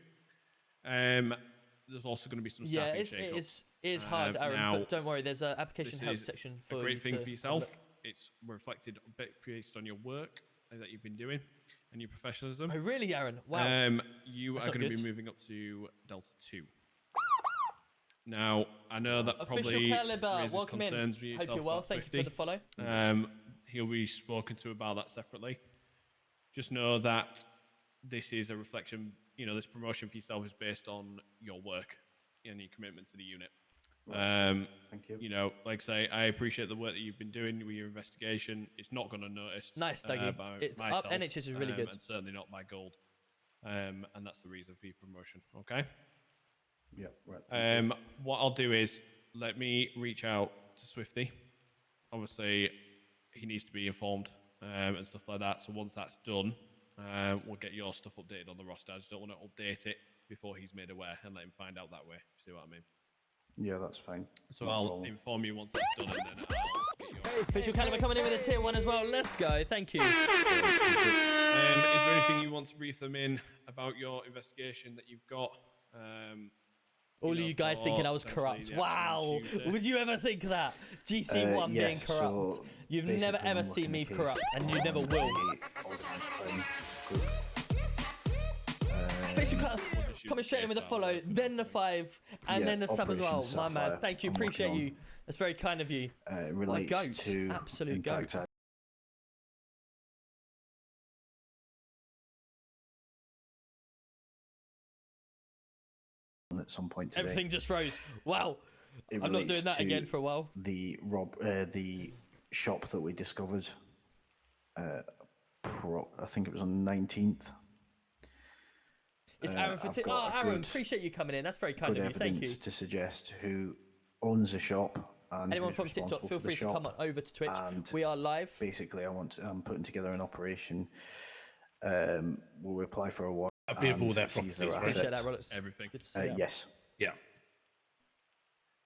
B: There's also going to be some staffing shake-ups.
A: It is hard, Aaron, but don't worry. There's an application help section for
B: a great thing for yourself.
A: Look.
B: It's reflected based on your work that you've been doing and your professionalism.
A: Oh, really, Aaron? Wow.
B: You are going to be moving up to Delta 2. Now, I know that probably raises concerns with yourself.
A: Hope you're well. Thank you for the follow.
B: He'll be spoken to about that separately. Just know that this is a reflection, this promotion for yourself is based on your work and your commitment to the unit.
E: Right. Thank you.
B: Like I say, I appreciate the work that you've been doing with your investigation. It's not going to notice.
A: Nice, Dougie.
B: Myself,
A: NHS is really good.
B: And certainly not by gold. And that's the reason for your promotion. Okay?
E: Yeah, right.
B: What I'll do is let me reach out to Swifty. Obviously, he needs to be informed and stuff like that. So once that's done, we'll get your stuff updated on the roster. I just don't want to update it before he's made aware and let him find out that way. See what I mean?
E: Yeah, that's fine.
B: So I'll inform you once it's done, and then I'll get your...
A: Official Caliber coming in with a tier 1 as well. Let's go. Thank you.
B: Is there anything you want to brief them in about your investigation that you've got?
A: All of you guys thinking I was corrupt. Wow. Would you ever think that? GC1 being corrupt.
E: So
A: You've never ever seen me corrupt, and you never will. Thanks for coming straight in with a follow, then the 5, and then the sub as well. My man, thank you, appreciate you. That's very kind of you.
E: Relates to
A: absolute goat.
E: At some point today.
A: Everything just froze. Wow. I'm not doing that again for a while.
E: The shop that we discovered. I think it was on the 19th.
A: It's Aaron for Aaron, appreciate you coming in. That's very kind of you. Thank you.
E: Evidence to suggest who owns the shop. And
A: anyone from TikTok, feel free to come on over to Twitch. We are live.
E: Basically, I'm putting together an operation. We'll apply for a warrant.
D: I'll be of all their properties.
A: Appreciate that, Rolex.
B: Everything.
E: Yes.
D: Yeah.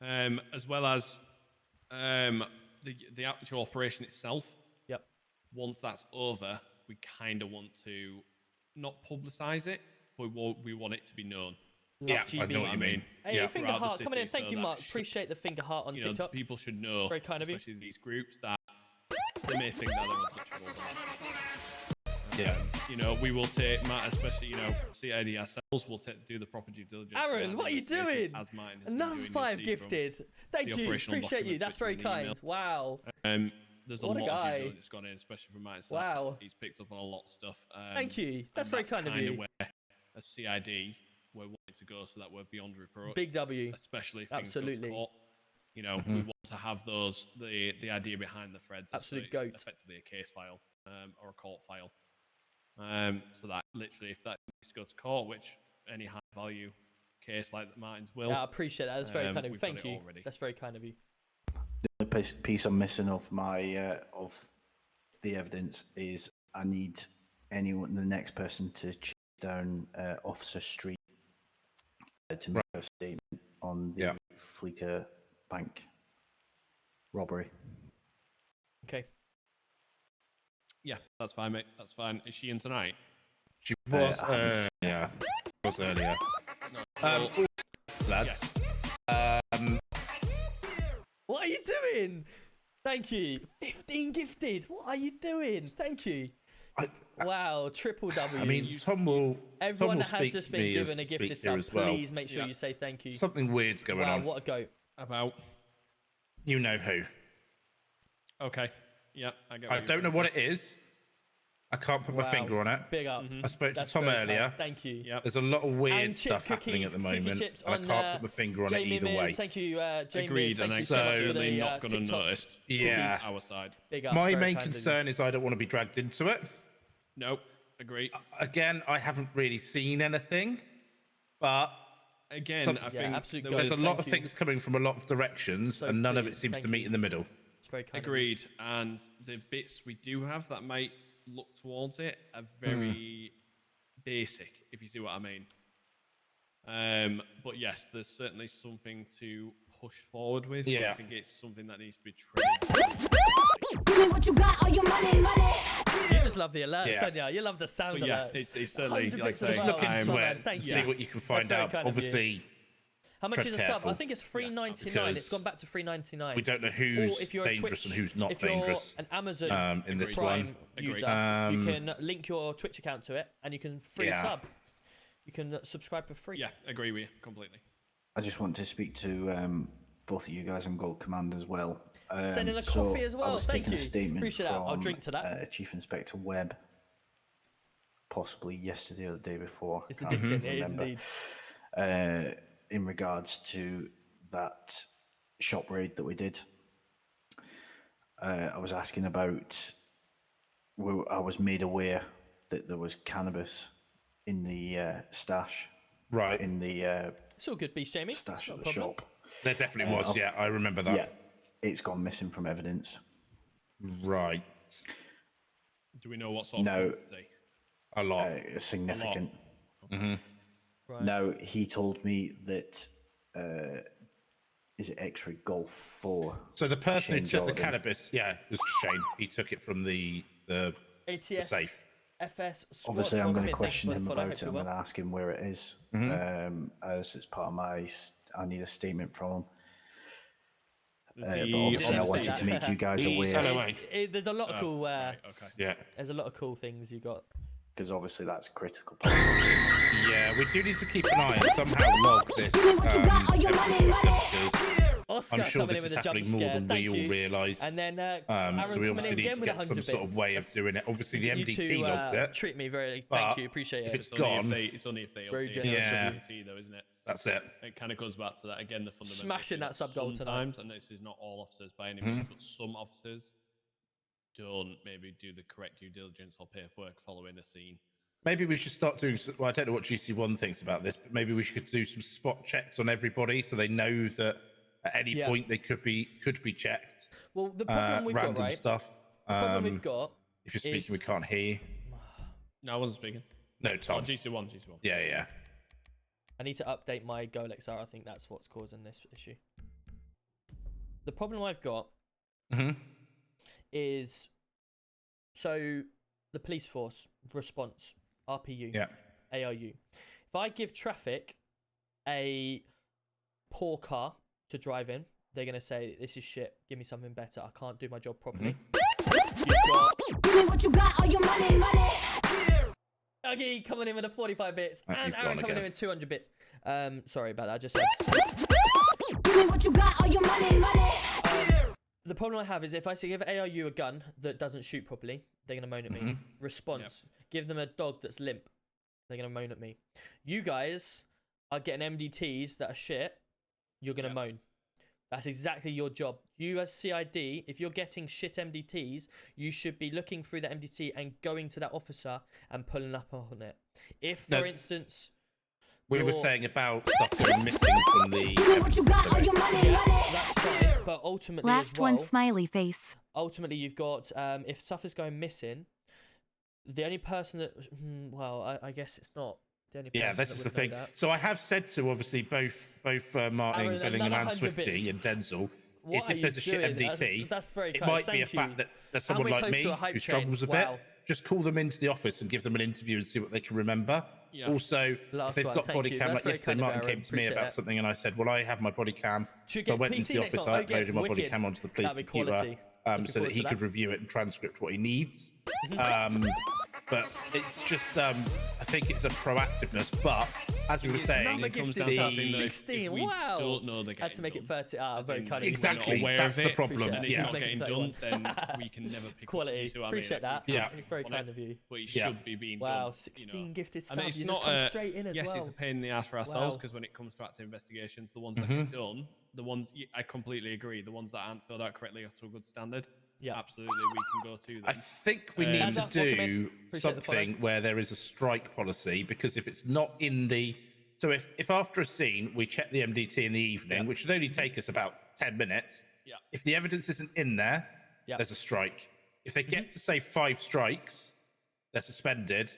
B: As well as the actual operation itself.
A: Yep.
B: Once that's over, we kind of want to not publicise it, but we want it to be known.
D: Yeah, I know what you mean.
A: Hey,
D: yeah.
A: finger heart coming in. Thank you, Mark. Appreciate the finger heart on TikTok.
B: People should know,
A: very kind of you.
B: especially these groups, that they may think that they're untouchable.
D: Yeah.
B: We will take, especially, CID ourselves, we'll do the proper due diligence.
A: Aaron, what are you doing? Another 5 gifted. Thank you. Appreciate you. That's very kind. Wow.
B: There's a lot of due diligence gone in, especially from my side.
A: Wow.
B: He's picked up on a lot of stuff.
A: Thank you. That's very kind of you.
B: Where a CID, we're wanting to go so that we're beyond reproach.
A: Big W.
B: Especially if things go to court. We want to have the idea behind the threads.
A: Absolute goat.
B: Effectively a case file or a court file. So that literally, if that needs to go to court, which any high value case like Martin's will.
A: I appreciate that. That's very kind of you. Thank you. That's very kind of you.
E: The only piece I'm missing of of the evidence is I need the next person to chase down Officer Street to make a statement on the Fleeca Bank robbery.
A: Okay.
B: Yeah, that's fine, mate. That's fine. Is she in tonight?
D: She was earlier. Lads.
A: What are you doing? Thank you. 15 gifted. What are you doing? Thank you. Wow, triple W.
D: I mean,
A: everyone that has just been given a gifted sub, please make sure you say thank you.
D: Something weird's going on.
A: Wow, what a goat.
B: About?
D: You know who.
B: Okay. Yeah,
D: I don't know what it is. I can't put my finger on it.
A: Big up.
D: I spoke to Tom earlier.
A: Thank you.
B: Yep.
D: There's a lot of weird stuff happening at the moment. I can't put my finger on it either way.
A: Thank you, Jamie.
B: Agreed, and I'm certainly not going to notice.
D: Yeah.
B: Our side.
A: Big up.
D: My main concern is I don't want to be dragged into it.
B: Nope. Agree.
D: Again, I haven't really seen anything, but
B: again, I think
D: there's a lot of things coming from a lot of directions, and none of it seems to meet in the middle.
A: It's very kind.
B: Agreed. And the bits we do have that might look towards it are very basic, if you see what I mean. But yes, there's certainly something to push forward with.
D: Yeah.
B: I think it's something that needs to be trained.
F: Give me what you got, all your money.
A: You just love the alerts, don't you? You love the sound alerts.
B: It's certainly like
D: just look into it, see what you can find out. Obviously,
A: how much is a sub? I think it's $3.99. It's gone back to $3.99.
D: We don't know who's dangerous and who's not dangerous.
A: If you're an Amazon
D: in this
A: Prime user, you can link your Twitch account to it, and you can free sub. You can subscribe for free.
B: Yeah, agree with you completely.
E: I just want to speak to both of you guys on Gold Command as well.
A: Send in a coffee as well.
E: I was taking a statement
A: Appreciate
E: from
A: that. I'll drink to that.
E: Chief Inspector Webb, possibly yesterday or the day before.
A: It's addicting. It is indeed.
E: In regards to that shop raid that we did, I was asking about. I was made aware that there was cannabis in the stash.
D: Right.
E: In the.
A: It's all good, Beast Jamie.
E: Stash at the shop.
D: There definitely was. Yeah, I remember that.
E: Yeah, it's gone missing from evidence.
D: Right.
B: Do we know what sort of quantity?
D: A lot.
E: Significant.
B: A lot.
A: Right.
E: Now, he told me that, is it X-Ray Golf 4?
D: So the person
E: Shane
D: who took the
E: Jordan.
D: cannabis, it was Shane. He took it from the
A: ATS
D: safe.
A: FS squad.
E: Obviously, I'm going to
A: Thank you
E: question
A: for the
E: him
A: follow.
E: about it. I'm going to ask him where it is. As it's part of I need a statement from him. But obviously, I wanted to make you guys aware.
A: There's a lot of cool.
B: Okay.
D: Yeah.
A: There's a lot of cool things you got.
E: because obviously that's critical.
D: Yeah, we do need to keep an eye and somehow log this.
A: Oscar
D: I'm sure
A: coming
D: this
A: in
D: is
A: with a jump
D: happening more
A: scare.
D: than
A: Thank
D: we all
A: you.
D: realise.
A: And then
D: So
A: Aaron
D: we
A: coming in
D: obviously need
A: again
D: to
A: with
D: get
A: 100
D: some sort of way of doing it. Obviously, the
A: You
D: MDT
A: two,
D: logs it.
A: treat me very.
D: but
A: Thank you, appreciate
D: if
A: it.
D: it's gone,
B: it's only if they
A: Very
B: update
A: generous
D: of
B: the
D: you.
B: MDT, though, isn't it?
D: that's it.
B: It kind of goes back to that again. The fundamental
A: Smashing
B: issue
A: that sub-goal tonight.
B: Sometimes, and this is not all officers by any means, but some officers don't maybe do the correct due diligence or paperwork following a scene.
D: Maybe we should start doing. Well, I don't know what GC1 thinks about this, but maybe we should do some spot checks on everybody so they know that at any point they could be checked.
A: Well, the problem we've
D: random
A: got, right?
D: stuff.
A: The problem we've got.
D: If you're speaking, we can't hear you.
B: No, I wasn't speaking.
D: No, Tom.
B: Oh, GC1.
D: Yeah.
A: I need to update my Go XR. I think that's what's causing this issue. The problem I've got is so the police force response, RPU, ARU. If I give traffic a poor car to drive in, they're going to say, this is shit, give me something better, I can't do my job properly.
F: What you got, all your money.
A: Okay, coming in with a 45 bits, and Aaron coming in with 200 bits. Sorry about that, I just said.
F: What you got, all your money.
A: The problem I have is if I give ARU a gun that doesn't shoot properly, they're going to moan at me. Response, give them a dog that's limp, they're going to moan at me. You guys are getting MDTs that are shit, you're going to moan. That's exactly your job. You as CID, if you're getting shit MDTs, you should be looking through the MDT and going to that officer and pulling up on it. If, for instance...
D: We were saying about stuff going missing from the...
F: What you got, all your money.
A: That's fine, but ultimately
G: Last
A: as well...
G: one, smiley face.
A: Ultimately, you've got, if stuff is going missing, the only person that... Well, I guess it's not...
D: Yeah, this is the thing. So I have said to obviously both Martin, Billingham, and Swifty and Denzel, is if there's a shit MDT,
A: that's very
D: it
A: kind.
D: might be a fact that there's someone like me who struggles a bit. Just call them into the office and give them an interview and see what they can remember.
B: Yeah.
D: Also, if they've got body cam, like yesterday, Martin came to me about something and I said, well, I have my body cam. So I went into the office, I uploaded my body cam onto the police computer so that he could review it and transcript what he needs. But it's just, I think it's a proactiveness. But as we were saying,
A: it comes down to 16. Wow!
B: Don't know the
A: had to make it 30. Very kind of
D: exactly. That's the problem.
B: And it's not getting done, then we can never pick
A: quality.
B: Up.
A: Appreciate that.
D: Yeah,
A: it's very kind of you.
B: But it should be being done.
A: Wow, 16 gifted subs.
B: And it's
A: You
B: not
A: just come straight in as well.
B: Yes, it's a pain in the ass for ourselves because when it comes to active investigations, the ones that get done, the ones I completely agree, the ones that aren't filled out correctly are to a good standard. Yeah, absolutely, we can go through them.
D: I think we need to do something where there is a strike policy, because if it's not in the... So if after a scene we check the MDT in the evening, which would only take us about 10 minutes, if the evidence isn't in there, there's a strike. If they get to, say, 5 strikes, they're suspended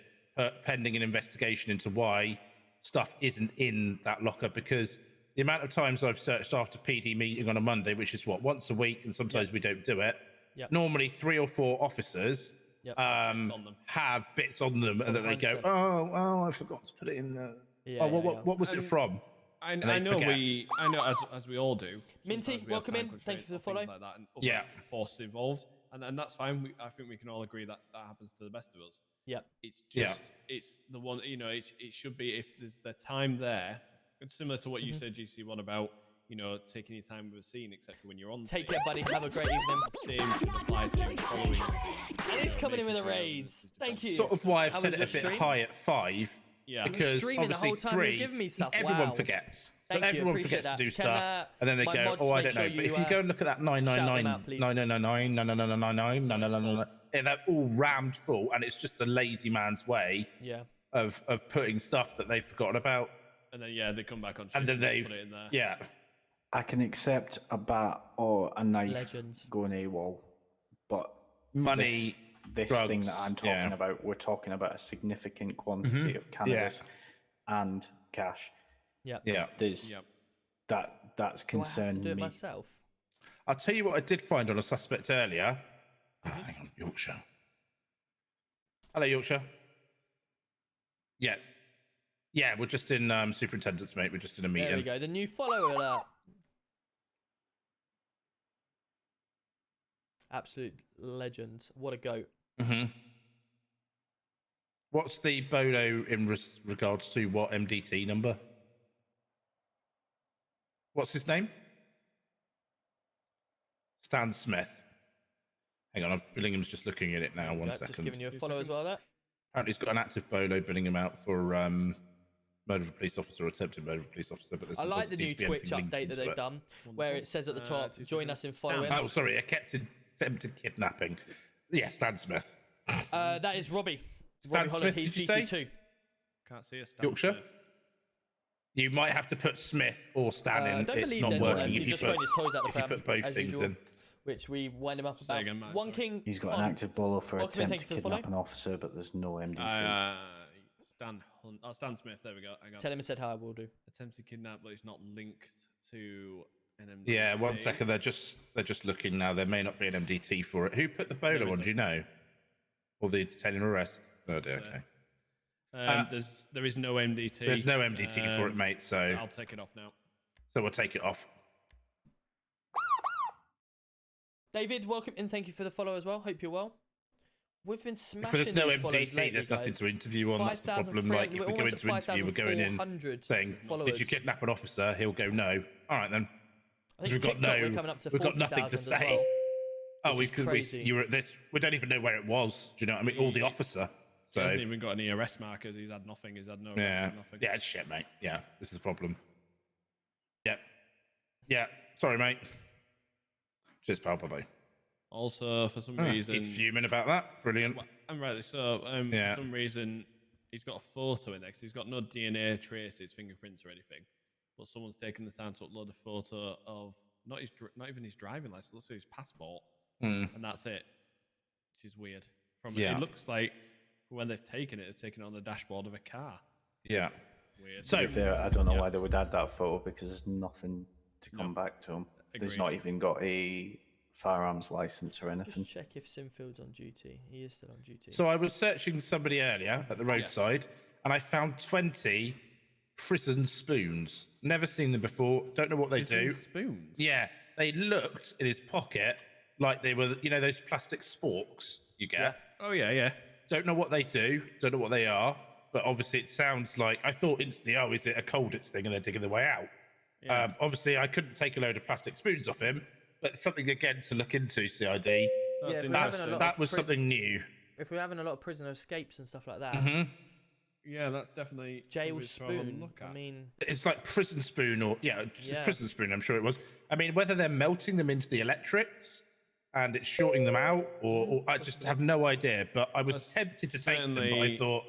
D: pending an investigation into why stuff isn't in that locker, because the amount of times I've searched after PD meeting on a Monday, which is what, once a week, and sometimes we don't do it, normally 3 or 4 officers have bits on them, and then they go, oh, I forgot to put it in there. What was it from?
B: I know as we all do.
A: Minty, welcome in. Thank you for the follow.
B: Like that, and forces involved, and that's fine. I think we can all agree that that happens to the best of us.
A: Yeah.
B: It's just it's the one, you know, it should be, if there's the time there. It's similar to what you said, GC1, about, you know, taking your time with a scene, etc. when you're on.
A: Take care, buddy. Have a great evening.
B: Same should apply to following the scene.
A: And he's coming in with the raids. Thank you.
D: Sort of why I've set it a bit high at 5. Yeah. Because obviously 3, everyone forgets. So everyone forgets to do stuff, and then they go, oh, I don't know. But if you go and look at that 999, 999, 999, 999, they're all rammed full, and it's just a lazy man's way of putting stuff that they've forgotten about.
B: And then they come back on.
D: And then they put it in there.
E: I can accept a bat or a knife going AWOL, but
D: money,
E: this
D: drugs,
E: thing that I'm talking about, we're talking about a significant quantity of cannabis and cash. That's concerned me.
A: Myself?
D: I'll tell you what I did find on a suspect earlier. Hang on, Yorkshire. Hello, Yorkshire. Yeah, we're just in superintendent's, mate. We're just in a meeting.
A: There we go. The new follower alert. Absolute legend. What a goat.
D: What's the bolo in regards to what MDT number? What's his name? Stan Smith. Hang on, Billingham's just looking at it now. One second.
A: Just giving you a follow as well there.
D: Apparently, he's got an active bolo Billingham out for murder of a police officer or attempted murder of a police officer. But
A: I like the new Twitch update that they've done, where it says at the top, join us in following.
D: Oh, sorry, attempted kidnapping. Yeah, Stan Smith.
A: That is Robbie.
D: Stan
A: Robbie Holland,
D: Smith,
A: he's
D: did you
A: GC2.
B: Can't see a Stan
D: Yorkshire?
B: Smith.
D: You might have to put Smith or Stan in.
A: Don't
D: It's
A: believe
D: not
A: that.
D: working
A: He just thrown his toys out the pram,
D: put both
A: as
D: things
A: usual,
D: in.
A: which we wind him up about.
B: again, Matt,
A: One
B: sorry.
A: King.
E: He's got an active bolo for
A: Welcome and
E: attempt
A: thank
E: to
A: you for the
E: kidnap an officer, but there's no MDT.
B: Stan Smith. There we go. Hang on.
A: Tell him I said hi. I will do.
B: Attempted kidnap, but he's not linked to an MDT.
D: Yeah, 1 second. They're just looking now. There may not be an MDT for it. Who put the bolo on? Do you know? Or the detaining arrest? Oh dear. Okay.
B: There is no MDT.
D: There's no MDT for it, mate. So
B: I'll take it off now.
D: So we'll take it off.
A: David, welcome and thank you for the follow as well. Hope you're well. We've been smashing.
D: If there's no
A: these follows
D: MDT,
A: lately,
D: there's nothing
A: guys.
D: to interview on. That's the
A: 5,000
D: problem. Like, if we go into interview, we're going in saying,
A: followers.
D: "Did you kidnap an officer?" He'll go, "No." All right then.
A: I think
D: We've got
A: TikTok,
D: no.
A: we're coming up to
D: We've got nothing to
A: 40,000 as
D: say.
A: well,
D: Oh,
A: which is crazy.
D: you were at this. We don't even know where it was. Do you know what I mean? Or the officer.
B: He
D: So
B: hasn't even got any arrest markers. He's had nothing. He's had no arrest,
D: yeah,
B: nothing.
D: yeah, it's shit, mate. Yeah, this is the problem. Yeah. Sorry, mate. Cheers, pal. Bye.
B: Also, for some reason,
D: He's fuming about that. Brilliant.
B: I'm right. So,
D: Yeah.
B: for some reason, he's got a photo in there 'cause he's got no DNA traces, fingerprints, or anything. But someone's taken the time to upload a photo of not even his driving license. Looks like his passport, and that's it. Which is weird. It looks like when they've taken it, they've taken it on the dashboard of a car.
D: Yeah.
B: Weird.
E: To be fair, I don't know why they would add that photo because there's nothing to come back to him. There's
B: Agreed.
E: not even got a firearms license or anything.
A: Just check if Sinfield's on duty. He is still on duty.
D: So I was searching somebody earlier at the roadside, and I found 20 prison spoons. Never seen them before. Don't know what they do.
B: Spoons.
D: Yeah, they looked in his pocket like they were, those plastic sporks you get.
A: Yeah.
B: Oh yeah.
D: Don't know what they do. Don't know what they are. But obviously, it sounds like I thought instantly, oh, is it a Colditz thing and they're digging their way out?
B: Yeah.
D: Obviously, I couldn't take a load of plastic spoons off him, but something again to look into. CID.
A: Yeah,
D: That was something new.
A: If we're having a lot of prisoner escapes and stuff like that,
B: Yeah, that's definitely
A: jail
B: something to have a
A: spoon.
B: look
A: I
B: at.
A: mean,
D: It's like prison spoon or just
A: Yeah.
D: prison spoon. I'm sure it was. I mean, whether they're melting them into the electrics and it's shorting them out, or I just have no idea. But I was tempted to take them, but I
B: certainly-
D: thought,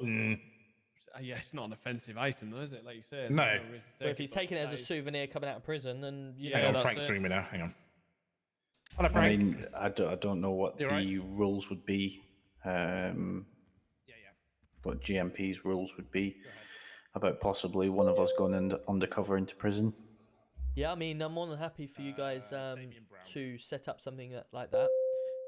B: Yeah, it's not an offensive item, though, is it? Like you said.
D: No.
B: there's reason to
A: but
B: take
A: if he's
B: but
A: taking it as a
B: that is-
A: souvenir coming out of prison, then
B: Yeah,
D: hang on,
B: that's
D: Frank's
B: it.
D: ringing me now. Hang on. Hello,
E: I
D: Frank.
E: mean, I don't know what
D: You're
E: the rules would be, what GMP's rules would be about possibly one of us going undercover into prison.
A: yeah, I mean, I'm more than happy for you guys to set up something like that.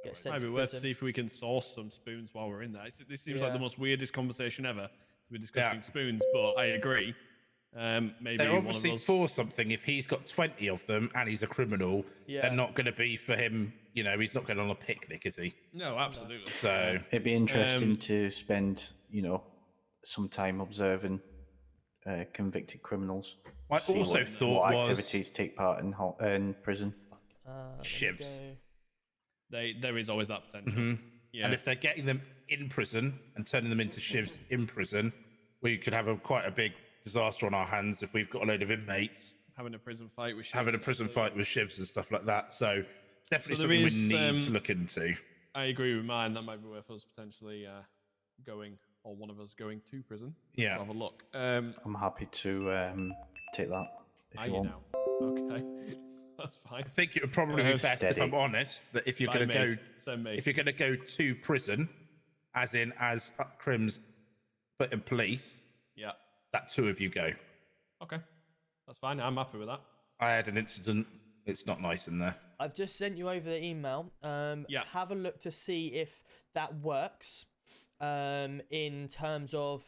A: Get sent
B: Might be
A: to
B: worth to
A: prison.
B: see if we can source some spoons while we're in there. This seems like
A: Yeah.
B: the most weirdest conversation ever. We're discussing spoons, but I agree. Maybe
D: They're
B: one of
D: obviously
B: us.
D: for something. If he's got 20 of them and he's a criminal,
A: Yeah.
D: they're not going to be for him. He's not going on a picnic, is he?
B: No, absolutely.
D: So
E: It'd be interesting to spend, some time observing convicted criminals.
D: I
E: see
D: also
E: what
D: thought was
E: activities take part in prison.
A: Let me
D: shivs.
A: go.
B: There is always that potential. Yeah.
D: And if they're getting them in prison and turning them into shivs in prison, we could have quite a big disaster on our hands if we've got a load of inmates
B: having a prison fight with
D: having a
B: shivs,
D: prison
B: absolutely.
D: fight with shivs and stuff like that. So definitely
B: So there
D: something we
B: is,
D: need to look into.
B: I agree with mine. That might be worth us potentially going, or one of us going to prison.
D: Yeah.
B: To have a look.
E: I'm happy to take that if
B: Are
E: you
B: you
E: want.
B: now? Okay. That's fine.
D: I think it would probably be best, if
E: Steady.
D: I'm honest, that if you're
B: By
D: going to
B: me.
D: go,
B: Send me.
D: if you're going to go to prison, as crims, but in police,
B: Yeah.
D: that two of you go.
B: Okay. That's fine. I'm happy with that.
D: I had an incident. It's not nice in there.
A: I've just sent you over the email.
B: Yeah.
A: Have a look to see if that works in terms of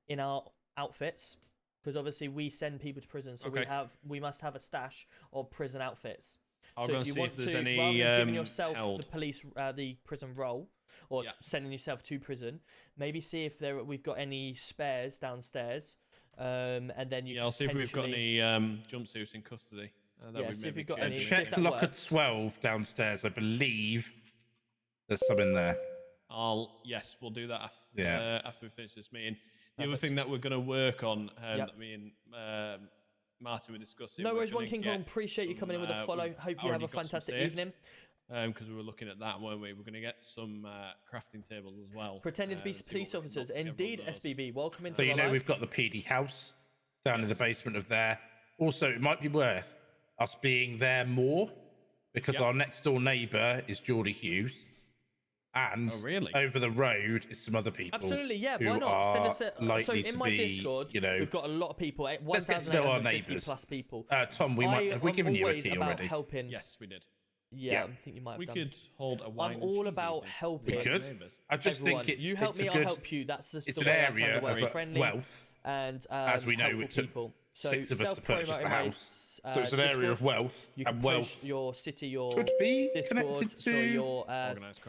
A: in our outfits, because obviously we send people to prison, so
B: Okay.
A: we must have a stash of prison outfits.
B: I'll
A: So
B: go
A: if
B: and
A: you
B: see
A: want
B: if there's
A: to,
B: any
A: rather than giving yourself
B: held.
A: the prison role, or sending yourself to prison, maybe see if we've got any spares downstairs, and then you.
B: Yeah, I'll see if we've got any jumpsuits in custody.
A: See if we've got any.
D: Check locker 12 downstairs. I believe there's some in there.
B: Yes, we'll do that after we finish this meeting. The other thing that we're going to work on, that me and Martin were discussing.
A: No worries, One King Kong. Appreciate you coming in with a follow. Hope you have a fantastic evening.
B: Because we were looking at that, weren't we? We're going to get some crafting tables as well.
A: Pretending to be police officers. Indeed, SBB. Welcome into
D: the live. We've got the PD house down in the basement of there. Also, it might be worth us being there more because our next door neighbour is Geordie Hughes. And over the road is some other people.
A: Absolutely, yeah. Why not? Send us so in my Discord, we've got a lot of people. 1,850 plus people.
D: Tom, have we given you a key already?
A: Helping.
B: Yes, we did.
A: Yeah, I think you might have
B: we
A: done.
B: could hold a wine.
A: I'm all about helping.
D: We could. I just think it's
A: you help me, I'll help you. That's the
D: it's an area of
A: friendly
D: wealth,
A: and
D: as we know, it took
A: people.
D: 6 of us to purchase the house. So it's an area of wealth,
A: you can
D: and wealth
A: your city, your
D: could be
A: Discord,
D: connected to
A: your
B: organised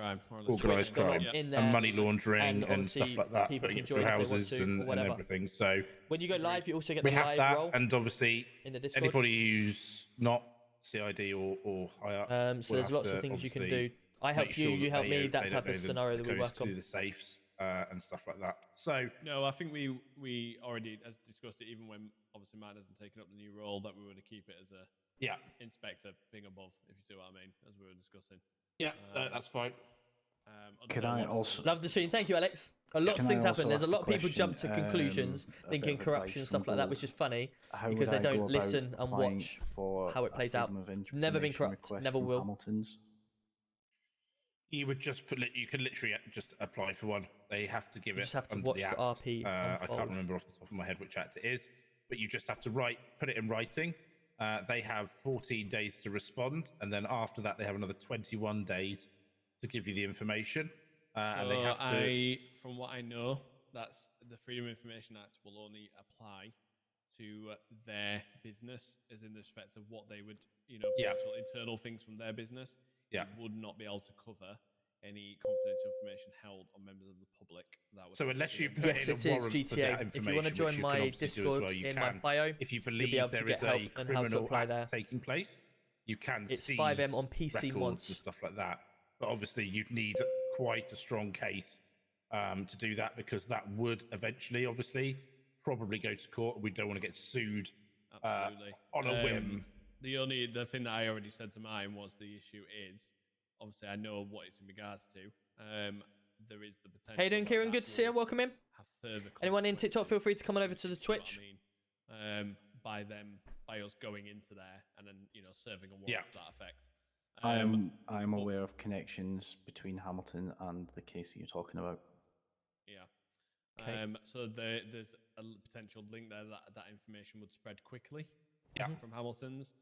B: crime,
D: and money laundering and stuff like that, putting it through houses and everything. So
A: when you go live, you also get the
D: live
A: role.
D: We have that, and obviously
A: in the Discord.
D: Anybody who's not CID or higher.
A: So there's lots of things you can do. I help you, you help me. That type of scenario that we work on.
D: The safes and stuff like that. So
B: no, I think we already discussed it. Even when obviously Matt hasn't taken up the new role, that we were to keep it as a inspector thing above, if you see what I mean, as we were discussing.
D: Yeah, that's fine.
E: Could I also
A: love the stream? Thank you, Alex. A lot of things happen. There's a lot of people jump to conclusions, thinking corruption and stuff like that, which is funny because they don't listen and watch how it plays out. Never been corrupt, never will.
E: Hamilton's.
D: You would just you can literally just apply for one. They have to give it.
A: Just have to
D: under
A: watch
D: the act.
A: RP.
D: I can't remember off the top of my head which act it is, but you just have to put it in writing. They have 14 days to respond, and then after that, they have another 21 days to give you the information. And they have to.
B: From what I know, that's the Freedom of Information Act will only apply to their business, as in the respect of what they would, potential internal things from their business. It would not be able to cover any confidential information held on members of the public.
D: So unless you put in a warrant for that information,
A: if you want to join my Discord in my bio,
D: if you believe there is a criminal act taking place, you can
A: it's
D: seize
A: FiveM on PC
D: records and stuff like that. But obviously, you'd need quite a strong case to do that, because that would eventually, obviously, probably go to court. We don't want to get sued on a whim.
B: The thing that I already said to mine was the issue is, obviously, I know what it's in regards to. There is the potential.
A: How you doing, Kieran? Good to see you. Welcome in. Anyone in TikTok, feel free to come on over to the Twitch.
B: By us going into there and then serving a warrant to that effect.
E: I am aware of connections between Hamilton and the case that you're talking about.
B: Yeah. Okay. So there's a potential link there that information would spread quickly. From Hamilton's.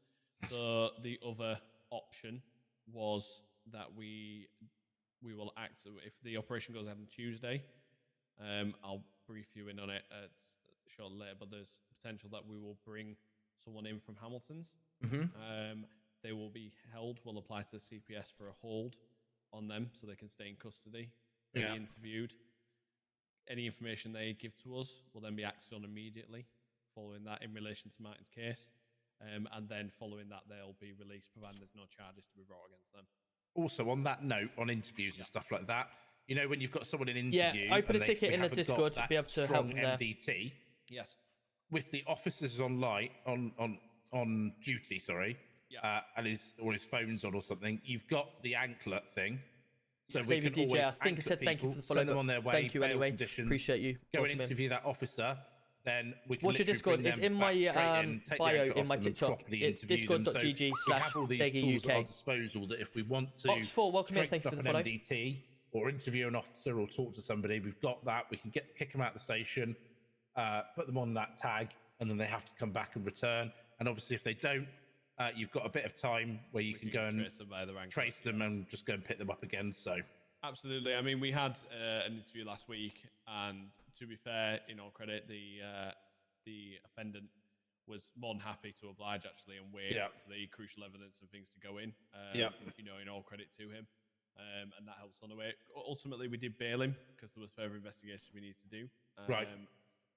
B: So the other option was that we will act if the operation goes ahead on Tuesday. I'll brief you in on it shortly later, but there's potential that we will bring someone in from Hamilton's. They will be held. We'll apply to the CPS for a hold on them so they can stay in custody. They'll be interviewed. Any information they give to us will then be acted on immediately following that in relation to Martin's case. And then following that, they'll be released provided there's no charges to be brought against them.
D: Also, on that note, on interviews and stuff like that, when you've got someone in interview,
A: open a ticket in the Discord to be able to help them there.
D: MDT,
B: yes,
D: with the officers on duty, and his phone's on or something, you've got the anklet thing. So we can
A: DJ,
D: always
A: I think I said thank you for the follow.
D: Send them on their way.
A: Thank you anyway.
D: Conditions,
A: appreciate you.
D: Go and interview that officer. Then we can.
A: What's your Discord? It's in my bio in my TikTok. It's discord.gg/BeggyUK.
D: At our disposal that if we want to
A: Box4, welcome in. Thank you for the follow.
D: MDT or interview an officer or talk to somebody, we've got that. We can kick them out of the station, put them on that tag, and then they have to come back and return. And obviously, if they don't, you've got a bit of time where you can go and trace them and just go and pick them up again. So
B: absolutely. I mean, we had an interview last week, and to be fair, in all credit, the offendant was more than happy to oblige actually and wait for the crucial evidence and things to go in. In all credit to him. and that helps on the way. Ultimately, we did bail him because there was further investigation we need to do.
D: Right.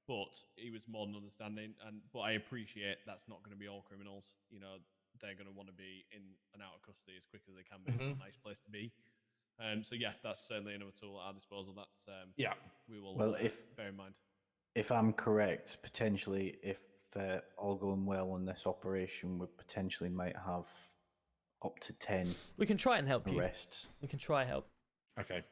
B: But he was more than understanding, but I appreciate that's not going to be all criminals. You know, they're going to want to be in and out of custody as quick as they can be. It's not a nice place to be. So yeah, that's certainly another tool at our disposal. That we will bear in mind.
E: If I'm correct, potentially, if all going well on this operation, we potentially might have up to 10.
A: We can try and help
E: arrests.
A: We can try help.
D: Okay.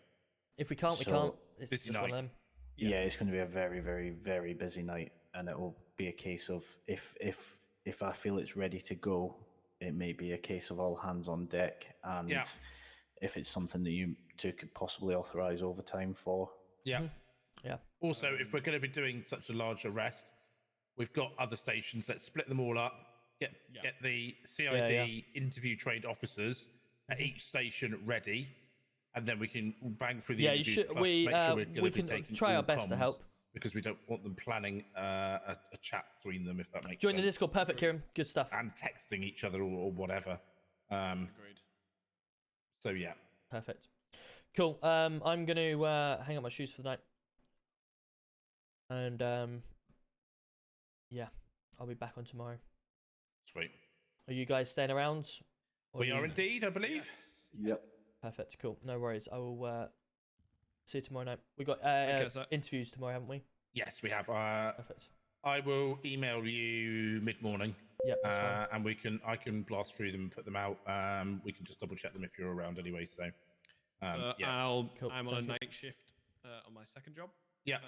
A: If we can't, we can't. It's just one of them.
E: Yeah, it's going to be a very, very, very busy night, and it will be a case of if I feel it's ready to go, it may be a case of all hands on deck, and if it's something that you two could possibly authorize overtime for.
D: Yeah.
A: Yeah.
D: Also, if we're going to be doing such a large arrest, we've got other stations. Let's split them all up. Get the CID interview trained officers at each station ready, and then we can bang through the interviews.
A: You should.
D: Plus make sure we're going to be taking
A: try
D: all
A: our best to help,
D: because we don't want them planning a chat between them, if that makes sense.
A: Join the Discord. Perfect, Kieran. Good stuff.
D: And texting each other or whatever.
B: Agreed.
D: So yeah.
A: Perfect. Cool. I'm going to hang up my shoes for the night. And I'll be back on tomorrow.
D: Sweet.
A: Are you guys staying around?
D: We are indeed, I believe.
E: Yep.
A: Perfect. Cool. No worries. I will see you tomorrow night. We got interviews tomorrow, haven't we?
D: Yes, we have.
A: Perfect.
D: I will email you mid-morning.
A: Yep, that's fine.
D: And I can blast through them and put them out. We can just double check them if you're around anyway. So,
B: I'm on a night shift on my second job.
D: Yeah.